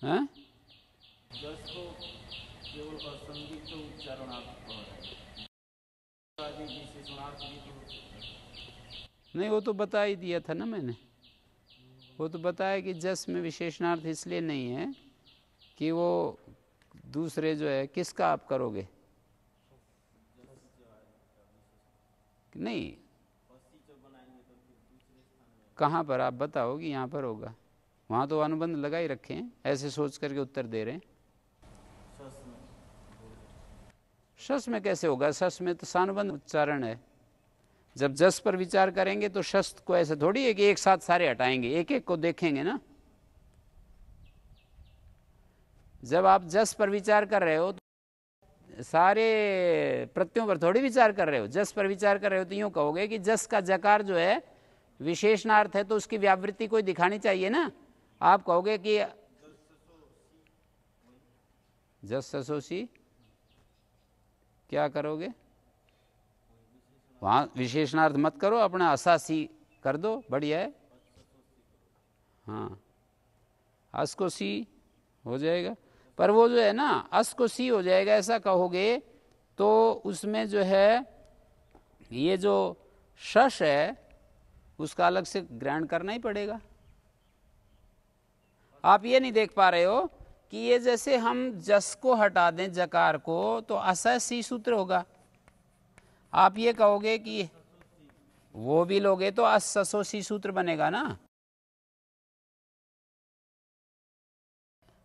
हाँ? नहीं, वो तो बता ही दिया था ना मैंने, वो तो बताया कि जस में विशेषणार्थ इसलिए नहीं है कि वो दूसरे जो है किसका आप करोगे, नहीं कहाँ पर आप बताओ कि यहाँ पर होगा, वहाँ तो अनुबंध लगा ही रखे हैं, ऐसे सोच करके उत्तर दे रहे हैं। शस में कैसे होगा? शस में तो सानुबंध उच्चारण है। जब जस पर विचार करेंगे तो शस को ऐसे थोड़ी है कि एक साथ सारे हटाएंगे, एक एक को देखेंगे ना। जब आप जस पर विचार कर रहे हो तो सारे प्रत्ययों पर थोड़ी विचार कर रहे हो, जस पर विचार कर रहे हो, तो यूँ कहोगे कि जस का जकार जो है विशेषणार्थ है तो उसकी व्यावृत्ति कोई दिखानी चाहिए ना। आप कहोगे कि जस ससोसी, क्या करोगे वहाँ विशेषणार्थ मत करो, अपना असासी कर दो, बढ़िया है। हाँ, अस को सी हो जाएगा, पर वो जो है ना अस को सी हो जाएगा ऐसा कहोगे तो उसमें जो है ये जो शश है उसका अलग से ग्रहण करना ही पड़ेगा। आप ये नहीं देख पा रहे हो कि ये जैसे हम जस को हटा दें जकार को तो असह सी सूत्र होगा। आप ये कहोगे कि वो भी लोगे तो अससो सी सूत्र बनेगा ना,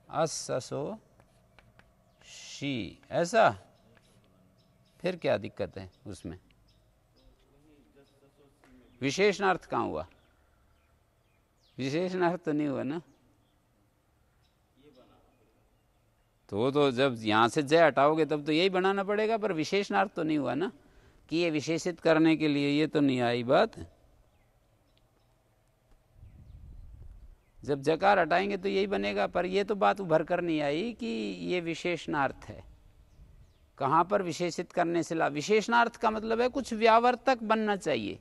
अससो शी, ऐसा। फिर क्या दिक्कत है उसमें? विशेषणार्थ कहाँ हुआ? विशेषणार्थ तो नहीं हुआ ना। तो जब यहां से जय हटाओगे तब तो यही बनाना पड़ेगा, पर विशेषणार्थ तो नहीं हुआ ना कि ये विशेषित करने के लिए, ये तो नहीं आई बात। जब जकार हटाएंगे तो यही बनेगा, पर ये तो बात उभर कर नहीं आई कि ये विशेषणार्थ है। कहाँ पर विशेषित करने से ला, विशेषणार्थ का मतलब है कुछ व्यावर्तक बनना चाहिए।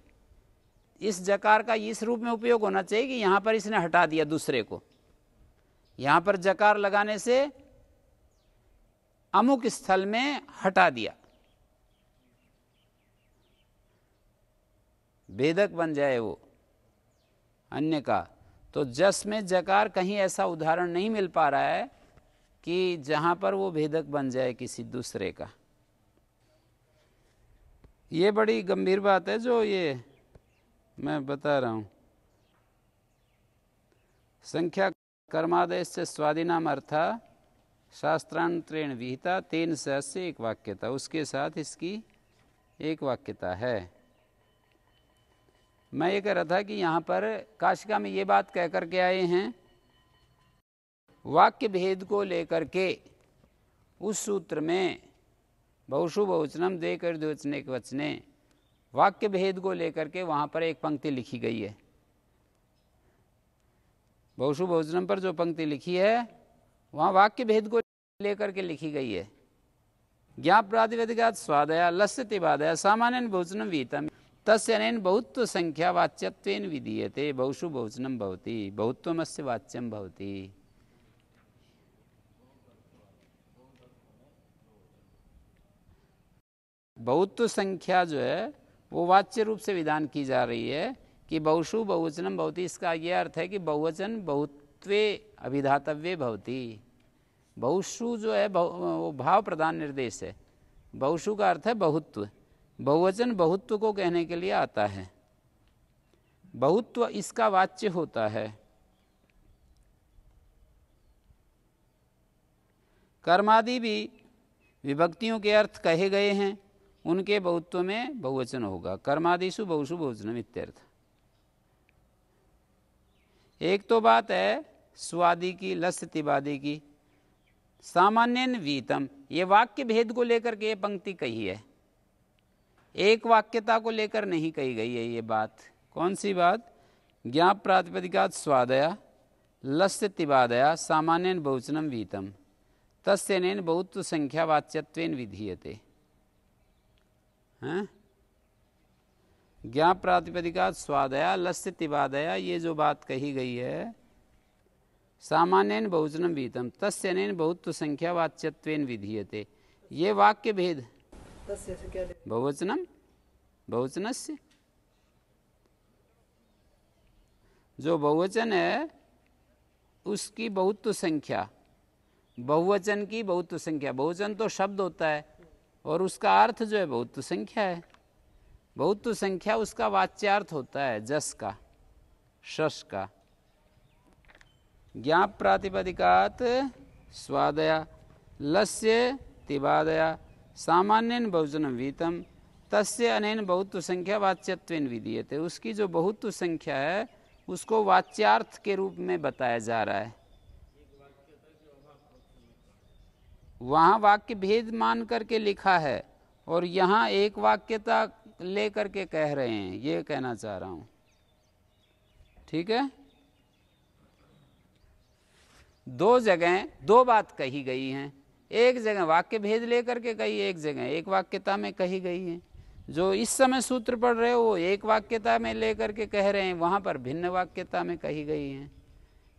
इस जकार का इस रूप में उपयोग होना चाहिए कि यहां पर इसने हटा दिया दूसरे को, यहां पर जकार लगाने से अमुक स्थल में हटा दिया, भेदक बन जाए वो अन्य का। तो जस में जकार कहीं ऐसा उदाहरण नहीं मिल पा रहा है कि जहां पर वो भेदक बन जाए किसी दूसरे का। ये बड़ी गंभीर बात है जो ये मैं बता रहा हूं। संख्या कर्मादय से स्वादिनाम अर्था शास्त्रांतरेण विहिता, तेन से एक वाक्यता, उसके साथ इसकी एक वाक्यता है। मैं ये कह रहा था कि यहाँ पर काशिका में ये बात कह करके आए हैं, वाक्य भेद को लेकर के उस सूत्र में बहुशु बहुवचनम दे कर द्विवचने एक वचने, वाक्य भेद को लेकर के वहाँ पर एक पंक्ति लिखी गई है। बहुशु बहुवचनम पर जो पंक्ति लिखी है वहाँ वाक्य भेद को लेकर के लिखी गई है। ज्ञाप प्रातिपदिकात् स्वादया लस्य तिबादया सामान्यन बहुवचनम विहितम् तस्य अनेन बहुत्व संख्या वाच्यत्वेन विधीयते बहुषु बहुवचनम भवति बहुत्वमस्य वाच्यम भवति। बहुत्व संख्या जो है वो वाच्य रूप से विधान की जा रही है कि बहुषु बहुवचनम भवति। इसका यह अर्थ है कि बहुवचन बहुत्वे अभिधातव्ये भवति। बहुषु जो है वो भाव प्रधान निर्देश है, बहुषु का अर्थ है बहुत्व, बहुवचन बहुत्व को कहने के लिए आता है, बहुत्व इसका वाच्य होता है। कर्मादि भी विभक्तियों के अर्थ कहे गए हैं, उनके बहुत्व में बहुवचन होगा। कर्मादिषु बहुषु बहुवचनम इत्यर्थ। एक तो बात है स्वादि की, लस्य तिबादी की। सामान्यन वीतम, ये वाक्य भेद को लेकर के ये पंक्ति कही है, एक वाक्यता को लेकर नहीं कही गई है ये बात। कौन सी बात? ज्ञाप प्रातिपदिकात् स्वादया लस्य तिबादया सामान्यन बहुवचनम वीतम तस्यनेन बहुत्व संख्या वाच्यत्वेन विधीयते। ज्ञाप प्रातिपदिकात् स्वादया लस्य तिबादया, ये जो बात कही गई है सामान्यन बहुवचनम वीतम तस्यनेन बहुत्व संख्या वाच्यत्वेन विधीयते, ये वाक्य भेद बहुवचनम बहुवचनस्य, जो बहुवचन है उसकी बहुत्व संख्या, बहुवचन की बहुत्व संख्या। बहुवचन तो शब्द होता है और उसका अर्थ जो है बहुत्व संख्या है। बहुत्व संख्या उसका वाच्यार्थ होता है, जस का, शश का। ज्ञाप प्रातिपदिकात् स्वादया लस्य तिबादया सामान्यन बहुवचनम वीतम तस्य अनेन बहुत्व संख्या वाच्यत्वेन विधीयते, उसकी जो बहुत्व संख्या है उसको वाच्यार्थ के रूप में बताया जा रहा है। वहाँ वाक्य भेद मान करके लिखा है और यहाँ एक वाक्यता ले करके कह रहे हैं, ये कहना चाह रहा हूँ। ठीक है, दो जगह दो बात कही गई हैं, एक जगह वाक्य भेद लेकर के कही, एक जगह एक वाक्यता में कही गई है। जो इस समय सूत्र पढ़ रहे हो वो एक वाक्यता में लेकर के कह रहे हैं, वहाँ पर भिन्न वाक्यता में कही गई हैं।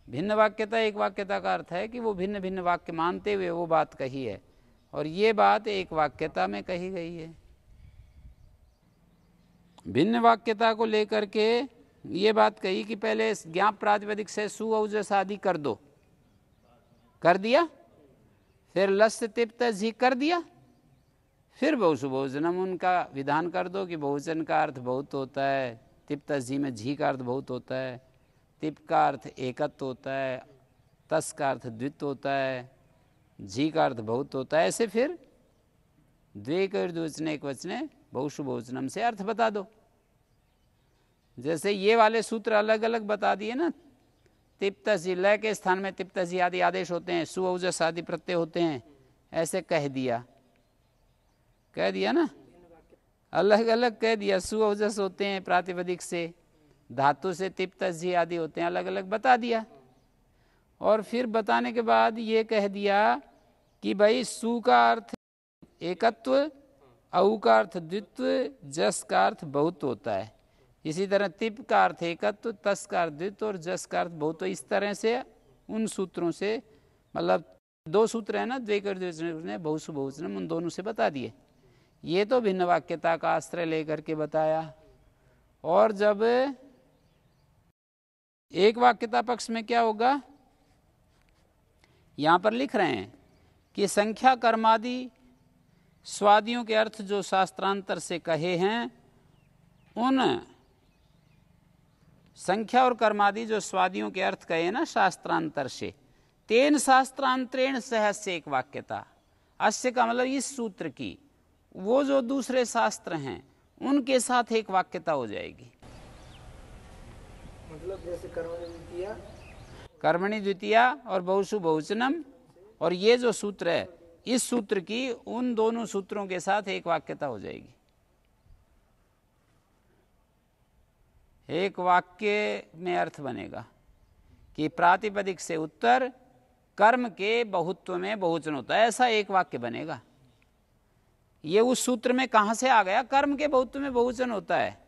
भिन्न वाक्यता, एक वाक्यता का अर्थ है कि वो भिन्न भिन्न वाक्य मानते हुए वो बात कही है, और ये बात एक वाक्यता में कही गई है। भिन्न वाक्यता को लेकर के ये बात कही कि पहले ज्ञाप प्रातिपदिक से सु औजस आदि कर दो, कर दिया, फिर लस्य तिप्त झी कर दिया, फिर बहुसु बहुजनम उनका विधान कर दो कि बहुवचन का अर्थ बहुत होता है, तिप्त झी में झी का अर्थ बहुत होता है, तिप का अर्थ एकत्व होता है, तस का अर्थ द्वित्व होता है, झी का अर्थ बहुत होता है। ऐसे फिर द्विवचने एक वचने बहुसु बहुवचनम से अर्थ बता दो। जैसे ये वाले सूत्र अलग अलग बता दिए ना, तिप्तसी लय के स्थान में तिप्तसी आदि आदेश होते हैं, सुऔजस आदि प्रत्यय होते हैं, ऐसे कह दिया ना, अलग अलग कह दिया। सुऔजस होते हैं प्रातिपदिक से, धातु से तिप्तसी आदि होते हैं, अलग अलग बता दिया। और फिर बताने के बाद ये कह दिया कि भाई सु का अर्थ एकत्व, औ का अर्थ द्वित्व, जस का अर्थ बहुत होता है। इसी तरह तिप का अर्थ एकत्व, तस का अर्थ द्वित्व और जस का अर्थ बहुत। तो इस तरह से उन सूत्रों से, मतलब दो सूत्र है ना, द्विवचन बहुसु बहुवचनम, उन दोनों से बता दिए। ये तो भिन्न वाक्यता का आश्रय लेकर के बताया। और जब एक वाक्यता पक्ष में क्या होगा, यहां पर लिख रहे हैं कि संख्या कर्मादि स्वादियों के अर्थ जो शास्त्रांतर से कहे हैं, उन संख्या और कर्मादि जो स्वादियों के अर्थ कहे ना शास्त्रांतर से, तेन शास्त्रांतरेण सहस्य एक वाक्यता। अस्य का मतलब इस सूत्र की वो जो दूसरे शास्त्र हैं उनके साथ एक वाक्यता हो जाएगी। मतलब जैसे कर्मणि द्वितीया और बहुसु बहुवचनम, और ये जो सूत्र है इस सूत्र की उन दोनों सूत्रों के साथ एक वाक्यता हो जाएगी। एक वाक्य में अर्थ बनेगा कि प्रातिपदिक से उत्तर कर्म के बहुत्व में बहुवचन होता है, ऐसा एक वाक्य बनेगा। ये उस सूत्र में कहां से आ गया, कर्म के बहुत्व में बहुवचन होता है।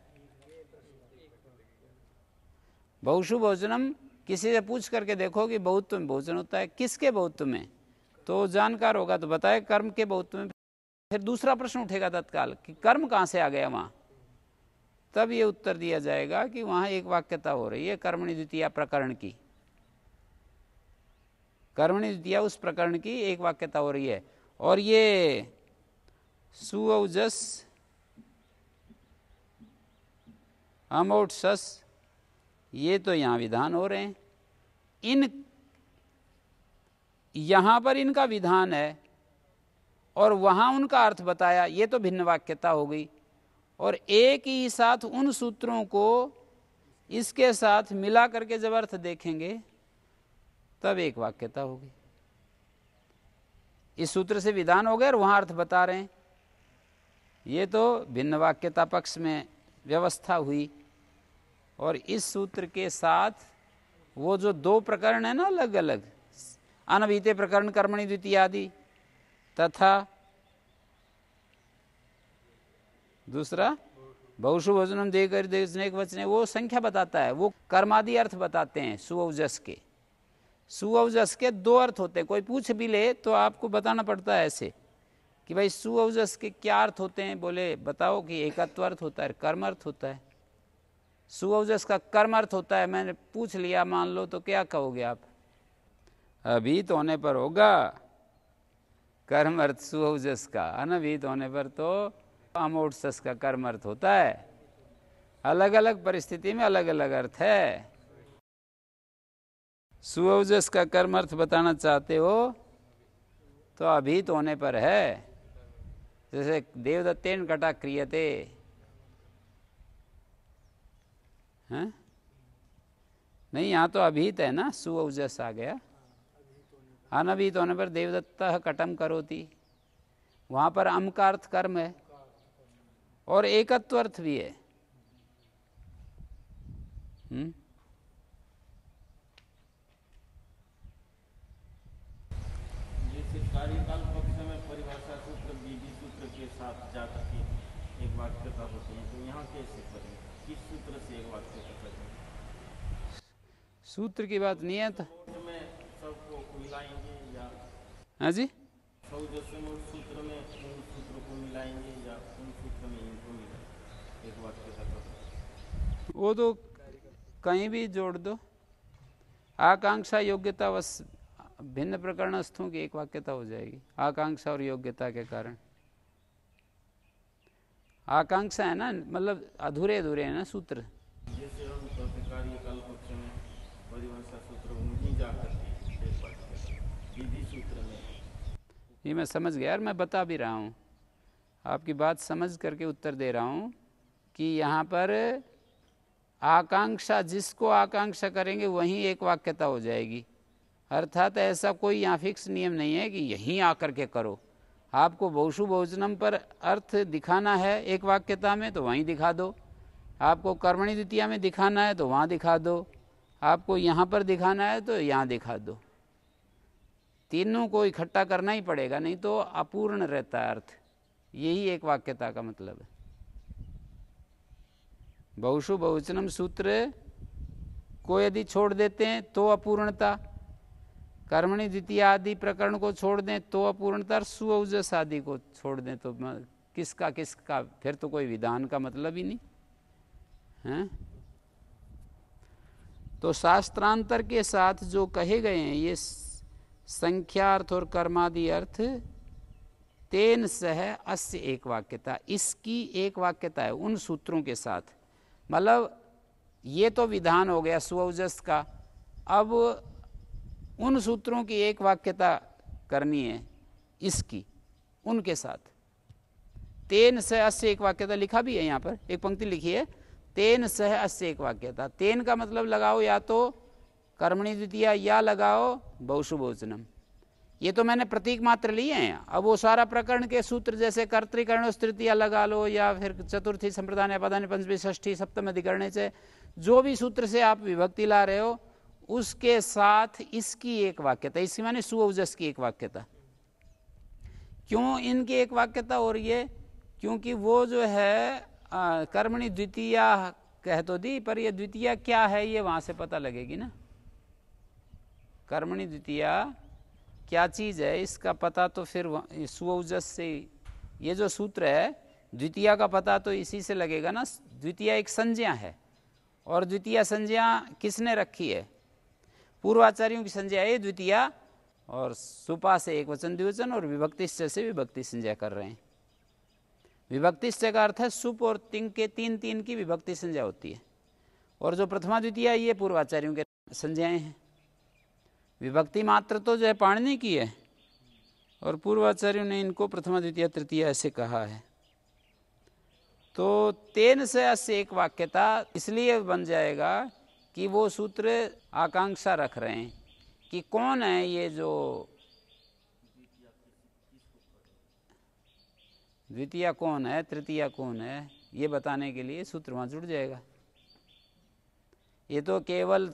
बहुसु बहुवचनम किसी से पूछ करके देखो कि बहुत्व में बहुवचन होता है, किसके बहुत्व में, तो जानकार होगा तो बताए कर्म के बहुत्व में। फिर दूसरा प्रश्न उठेगा तत्काल कि कर्म कहां से आ गया वहां, तब ये उत्तर दिया जाएगा कि वहां एक वाक्यता हो रही है कर्मणि द्वितीया प्रकरण की। कर्मणि द्वितीया उस प्रकरण की एक वाक्यता हो रही है। और ये सुऔजस अमौट सस, ये तो यहां विधान हो रहे हैं। यहां पर इनका विधान है और वहां उनका अर्थ बताया, ये तो भिन्न वाक्यता हो गई। और एक ही साथ उन सूत्रों को इसके साथ मिला करके जब अर्थ देखेंगे तब एक वाक्यता होगी। इस सूत्र से विधान हो गए और वहां अर्थ बता रहे हैं, ये तो भिन्न वाक्यता पक्ष में व्यवस्था हुई। और इस सूत्र के साथ वो जो दो प्रकरण है ना अलग अलग, अनभिहिते प्रकरण कर्मणि द्वितीया आदि, तथा दूसरा बहुसु बहुवचनम देकर एक वचने, वो संख्या बताता है, वो कर्मादि अर्थ बताते हैं सुऔजस के। सुऔजस के दो अर्थ होते हैं, कोई पूछ भी ले तो आपको बताना पड़ता है ऐसे कि भाई सुऔजस के क्या अर्थ होते हैं, बोले बताओ कि एकत्व अर्थ होता है, कर्म अर्थ होता है। सुऔजस का कर्म अर्थ होता है, मैंने पूछ लिया मान लो, तो क्या कहोगे आप, अभिहित होने पर होगा कर्म अर्थ सुऔजस का, अनभिहित होने पर तो अमौट सस का कर्म अर्थ होता है। अलग अलग परिस्थिति में अलग अलग अर्थ है। सुऔजस का कर्म अर्थ बताना चाहते हो तो अभिहित होने पर है, जैसे देवदत्तेन घटा क्रियते, नहीं यहाँ तो अभिहित है ना, सुऔजस आ गया। अनभिहित होने पर देवदत्तः कटम करोति, वहाँ पर अम का अर्थ कर्म है और एकत्व अर्थ भी है। जैसे कार्यकाल पक्ष में परिभाषा सूत्र विधि सूत्र के साथ जाकर के एक वाक्यता होती है, तो यहाँ कैसे करें, किस सूत्र से एक वाक्यता करें? सूत्र की बात नहीं है तो में सबको मिलाएंगे या हाँ जी सूत्र में उन सूत्र को मिलाएंगे या उन सूत्र में इनको मिलाएंगे, एक वाक्यता करें? वो तो कहीं भी जोड़ दो। आकांक्षा योग्यता बस भिन्न प्रकरणस्थों की एक वाक्यता हो जाएगी, आकांक्षा और योग्यता के कारण। आकांक्षा है ना, मतलब अधूरे अधूरे है ना सूत्र। जैसे हम कार्यकाल पक्ष में परिभाषा सूत्र उन्हीं जाकर के एक वाक्यता विधि सूत्र में। ये मैं समझ गया यार, मैं बता भी रहा हूँ, आपकी बात समझ करके उत्तर दे रहा हूँ कि यहाँ पर आकांक्षा, जिसको आकांक्षा करेंगे वहीं एक वाक्यता हो जाएगी। अर्थात ऐसा कोई यहाँ फिक्स नियम नहीं है कि यहीं आकर के करो। आपको बहुषु बहुवचनम पर अर्थ दिखाना है एक वाक्यता में तो वहीं दिखा दो, आपको कर्मणि द्वितीया में दिखाना है तो वहाँ दिखा दो, आपको यहाँ पर दिखाना है तो यहाँ दिखा दो। तीनों को इकट्ठा करना ही पड़ेगा, नहीं तो अपूर्ण रहता है अर्थ। यही एक वाक्यता का मतलब है। बहुषु बहुवचनम सूत्र को यदि छोड़ देते हैं तो अपूर्णता, कर्मणि द्वितीय आदि प्रकरण को छोड़ दें तो अपूर्णता, सुऔजस आदि को छोड़ दें तो किसका किसका, फिर तो कोई विधान का मतलब ही नहीं है। तो शास्त्रांतर के साथ जो कहे गए हैं ये संख्यार्थ और कर्मादि अर्थ, तेन सह अस्य एक वाक्यता, इसकी एक वाक्यता है उन सूत्रों के साथ। मतलब ये तो विधान हो गया सुऔजस का, अब उन सूत्रों की एक वाक्यता करनी है इसकी उनके साथ। तेन सह अस्य एक वाक्यता लिखा भी है यहाँ पर, एक पंक्ति लिखी है, तेन सह अस्य एक वाक्यता। तेन का मतलब लगाओ या तो कर्मणि द्वितीया या लगाओ बहुषु बहुवचनम। ये तो मैंने प्रतीक मात्र लिए हैं। अब वो सारा प्रकरण के सूत्र जैसे कर्तृकरण तृतीया लगा लो या फिर चतुर्थी संप्रदान अपादान पंचमी षष्ठी सप्तम अधिकरण से जो भी सूत्र से आप विभक्ति ला रहे हो उसके साथ इसकी एक वाक्यता, इसकी माने सुऔजस की एक वाक्यता। क्यों इनकी एक वाक्यता हो रही है? क्योंकि वो जो है कर्मणि द्वितीया कह तो दी, पर ये द्वितीया क्या है ये वहां से पता लगेगी ना। कर्मणि द्वितीया क्या चीज है इसका पता तो फिर सुऔजस से, ये जो सूत्र है द्वितीया का पता तो इसी से लगेगा ना। द्वितीया एक संज्ञा है और द्वितीया संज्ञा किसने रखी है? पूर्वाचार्यों की संज्ञा है द्वितीया, और सुपा से एक वचन द्विवचन और विभक्तिश्च से विभक्ति संज्ञा कर रहे हैं। विभक्तिश्च का अर्थ है सुप और तिंग के तीन तीन की विभक्ति संज्ञा होती है, और जो प्रथमा द्वितीया ये पूर्वाचार्यों के संज्ञाएं हैं। विभक्ति मात्र तो जो है पाणिनि की है और पूर्वाचार्यों ने इनको प्रथमा द्वितीया तृतीया ऐसे कहा है। तो तेन से अस्य एक वाक्यता इसलिए बन जाएगा कि वो सूत्र आकांक्षा रख रहे हैं कि कौन है ये जो द्वितीया कौन है तृतीया कौन है, ये बताने के लिए सूत्र वहाँ जुड़ जाएगा। ये तो केवल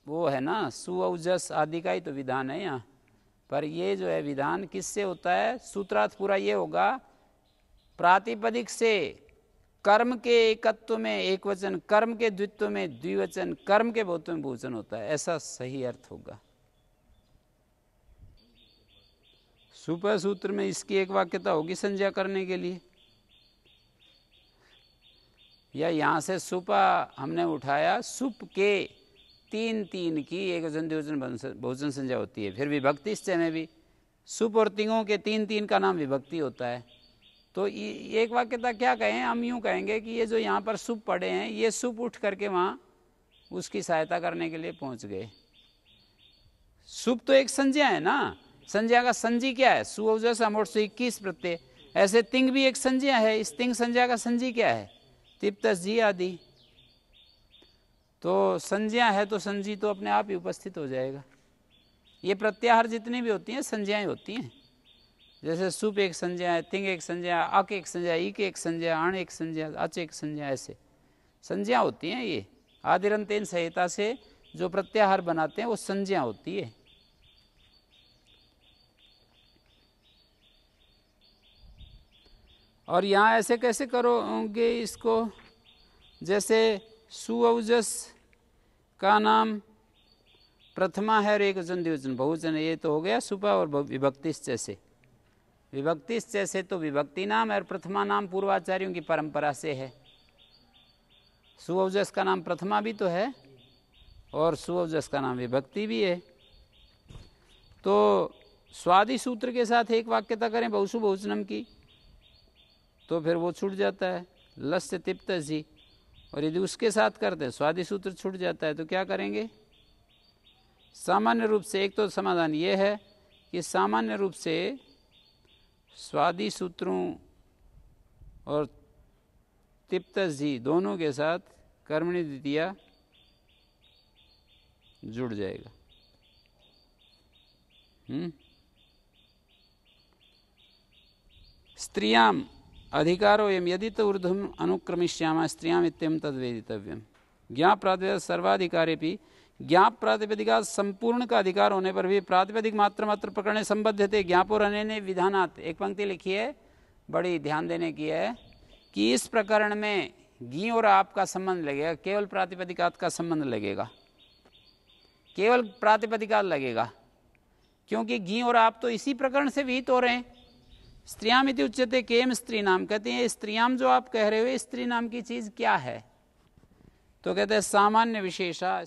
वो है ना सुऔजस आदि का ही तो विधान है यहाँ पर। ये जो है विधान किससे होता है? सूत्रार्थ पूरा ये होगा, प्रातिपदिक से कर्म के एकत्व में एक वचन, कर्म के द्वित्व में द्विवचन, कर्म के बहुत्व में बहुवचन होता है, ऐसा सही अर्थ होगा। सुप सूत्र में इसकी एक वाक्यता होगी संज्ञा करने के लिए, या यहां से सुपा हमने उठाया, सुप के तीन तीन की एक वचन द्विवचन बहुवचन संज्ञा होती है। फिर विभक्तिश्च में भी सुप और तिंगों के तीन तीन का नाम विभक्ति होता है। तो एक वाक्यता क्या कहें, हम यूं कहेंगे कि ये जो यहाँ पर सुप पड़े हैं ये सुप उठ करके वहाँ उसकी सहायता करने के लिए पहुँच गए। सुप तो एक संज्ञा है ना, संज्ञा का संजी क्या है? सुऔजस अमोट से 21 प्रत्यय। ऐसे तिंग भी एक संज्ञा है, इस तिंग संज्ञा का संजी क्या है? तिप्तस जी आदि। तो संज्ञा है तो संजी तो अपने आप ही उपस्थित हो जाएगा। ये प्रत्याहार जितनी भी होती हैं संज्ञाएं होती हैं। जैसे सुप एक संज्ञा है, तिंग एक संज्ञा, अक एक संज्ञा, इक एक संज्ञा, अण एक संज्ञा, अच एक संज्ञा, ऐसे संज्ञा होती हैं। ये आदिरंतेन संहिता से जो प्रत्याहार बनाते हैं वो संज्ञा होती है। और यहाँ ऐसे कैसे करोगे इसको, जैसे सुऔजस का नाम प्रथमा है और एक वचन द्विवचन बहुवचन, ये तो हो गया सुपा और विभक्तिश्च से। विभक्तिश्च से तो विभक्ति नाम है और प्रथमा नाम पूर्वाचार्यों की परंपरा से है। सुऔजस का नाम प्रथमा भी तो है और सुऔजस का नाम विभक्ति भी है। तो स्वादि सूत्र के साथ एक वाक्यता करें बहुसु बहुवचनम की तो फिर वो छूट जाता है, लस्य तिप्त जी। और यदि उसके साथ करते हैं स्वादि सूत्र छूट जाता है, तो क्या करेंगे? सामान्य रूप से एक तो समाधान ये है कि सामान्य रूप से स्वादि सूत्रों और तिप्त जी दोनों के साथ कर्मणि द्वितीया जुड़ जाएगा। स्त्रियाम अधिकारो यम यदि तो ऊर्ध्वम अनुक्रमिष्यामः स्त्रियाम इत्यम तद्वेदितव्यम। ज्ञाप प्रातिपदिक सर्वाधिकारे भी ज्ञाप प्रातिपदिका संपूर्ण का अधिकार होने पर भी प्रातिपदिक मात्र मात्र प्रकरण संबद्ध थे ज्ञापोर अनेने विधानात्। एक पंक्ति लिखी है, बड़ी ध्यान देने की है कि इस प्रकरण में गी और आप का संबंध लगेगा, केवल प्रातिपदिकात का संबंध लगेगा, केवल प्रातिपदिकात लगेगा, क्योंकि गी और आप तो इसी प्रकरण से विहित हो रहे हैं। स्त्रियाम इति उच्यते केम स्त्री नाम, कहते हैं स्त्रियाम जो आप कह रहे हो स्त्री नाम की चीज क्या है? तो कहते हैं सामान्य विशेषा।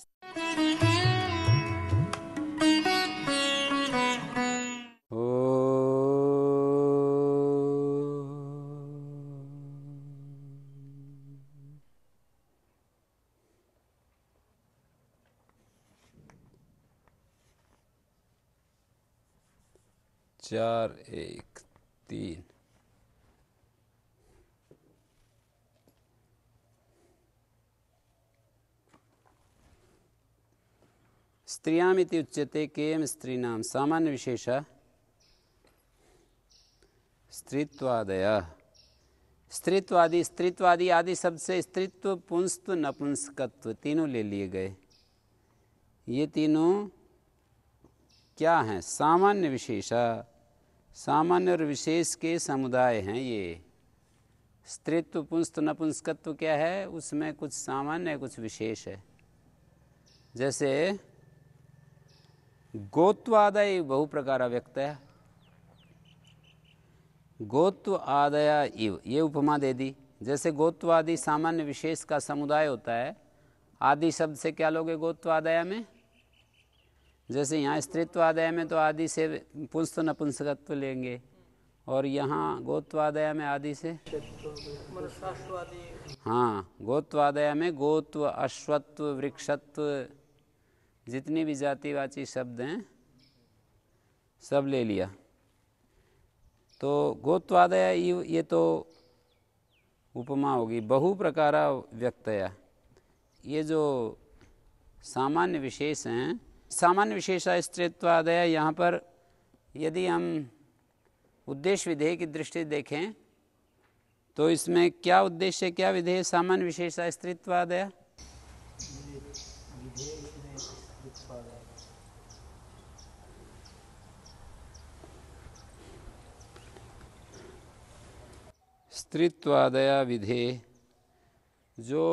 चार एक तीन। स्त्रियामिति उच्यते केम स्त्रीणाम सामान्य विशेषा स्त्रीत्वादय। स्त्रीत्वादि, स्त्रीत्वादि आदि शब्द से स्त्रीत्व, पुंस्त्व, नपुंसकत्व तीनों ले लिए गए। ये तीनों क्या हैं? सामान्य विशेषा, सामान्य और विशेष के समुदाय हैं ये। स्त्रीत्व, पुंस्त्व, नपुंसकत्व क्या है? उसमें कुछ सामान्य है, कुछ विशेष है। जैसे गोत्व आदय बहु प्रकार व्यक्त है, गोत्व आदय इव, ये उपमा दे दी। जैसे गोत्व आदि सामान्य विशेष का समुदाय होता है, आदि शब्द से क्या लोगे गोत्व आदय में? जैसे यहाँ स्त्रीत्व आदय में तो आदि से पुंस्त्व नपुंसकत्व लेंगे, और यहाँ गोत्वादय में आदि से हाँ, गोत्वादय में गोत्व, अश्वत्व, वृक्षत्व, जितनी भी जातिवाची शब्द हैं सब ले लिया। तो गोत्वादय ये तो उपमा होगी। बहु प्रकारा व्यक्तया, ये जो सामान्य विशेष हैं, सामान्य विशेषा स्त्रीत्वादय, यहाँ पर यदि हम उद्देश्य विधेय की दृष्टि देखें तो इसमें क्या उद्देश्य, क्या विधेय? सामान्य विशेषा स्त्रीत्वादय। स्त्रीत्वादया विधेय जो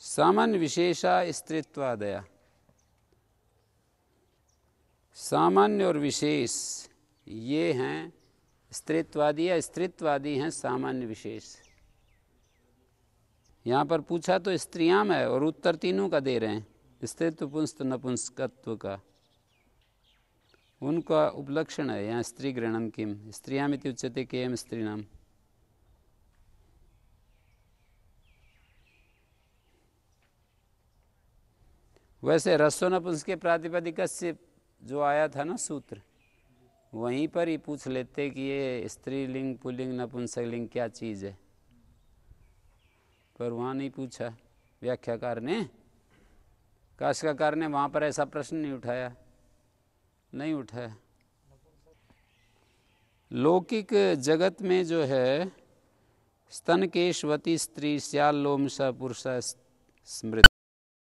सामान्य विशेषा स्त्रीत्वादया, सामान्य और विशेष ये हैं स्त्रीत्वादी या स्त्रीत्वादी हैं सामान्य विशेष। यहाँ पर पूछा तो स्त्रियाम है और उत्तर तीनों का दे रहे हैं, स्त्रीत्व, पुंस्त्व, नपुंसकत्व का। उनका उपलक्षण है यहाँ स्त्री ग्रहणम किम, स्त्रियामिति उच्यते केम स्त्रीणाम। वैसे रस्व नपुंसक के प्रातिपदिक से जो आया था ना सूत्र, वहीं पर ही पूछ लेते कि ये स्त्रीलिंग, पुल्लिंग, नपुंसकलिंग क्या चीज़ है, पर वहाँ नहीं पूछा व्याख्याकार ने, काशिकाकार ने वहाँ पर ऐसा प्रश्न नहीं उठाया। नहीं उठा है। लौकिक जगत में जो है स्तनकेशवती स्त्री स्याल लोमसा पुरुषा स्मृत,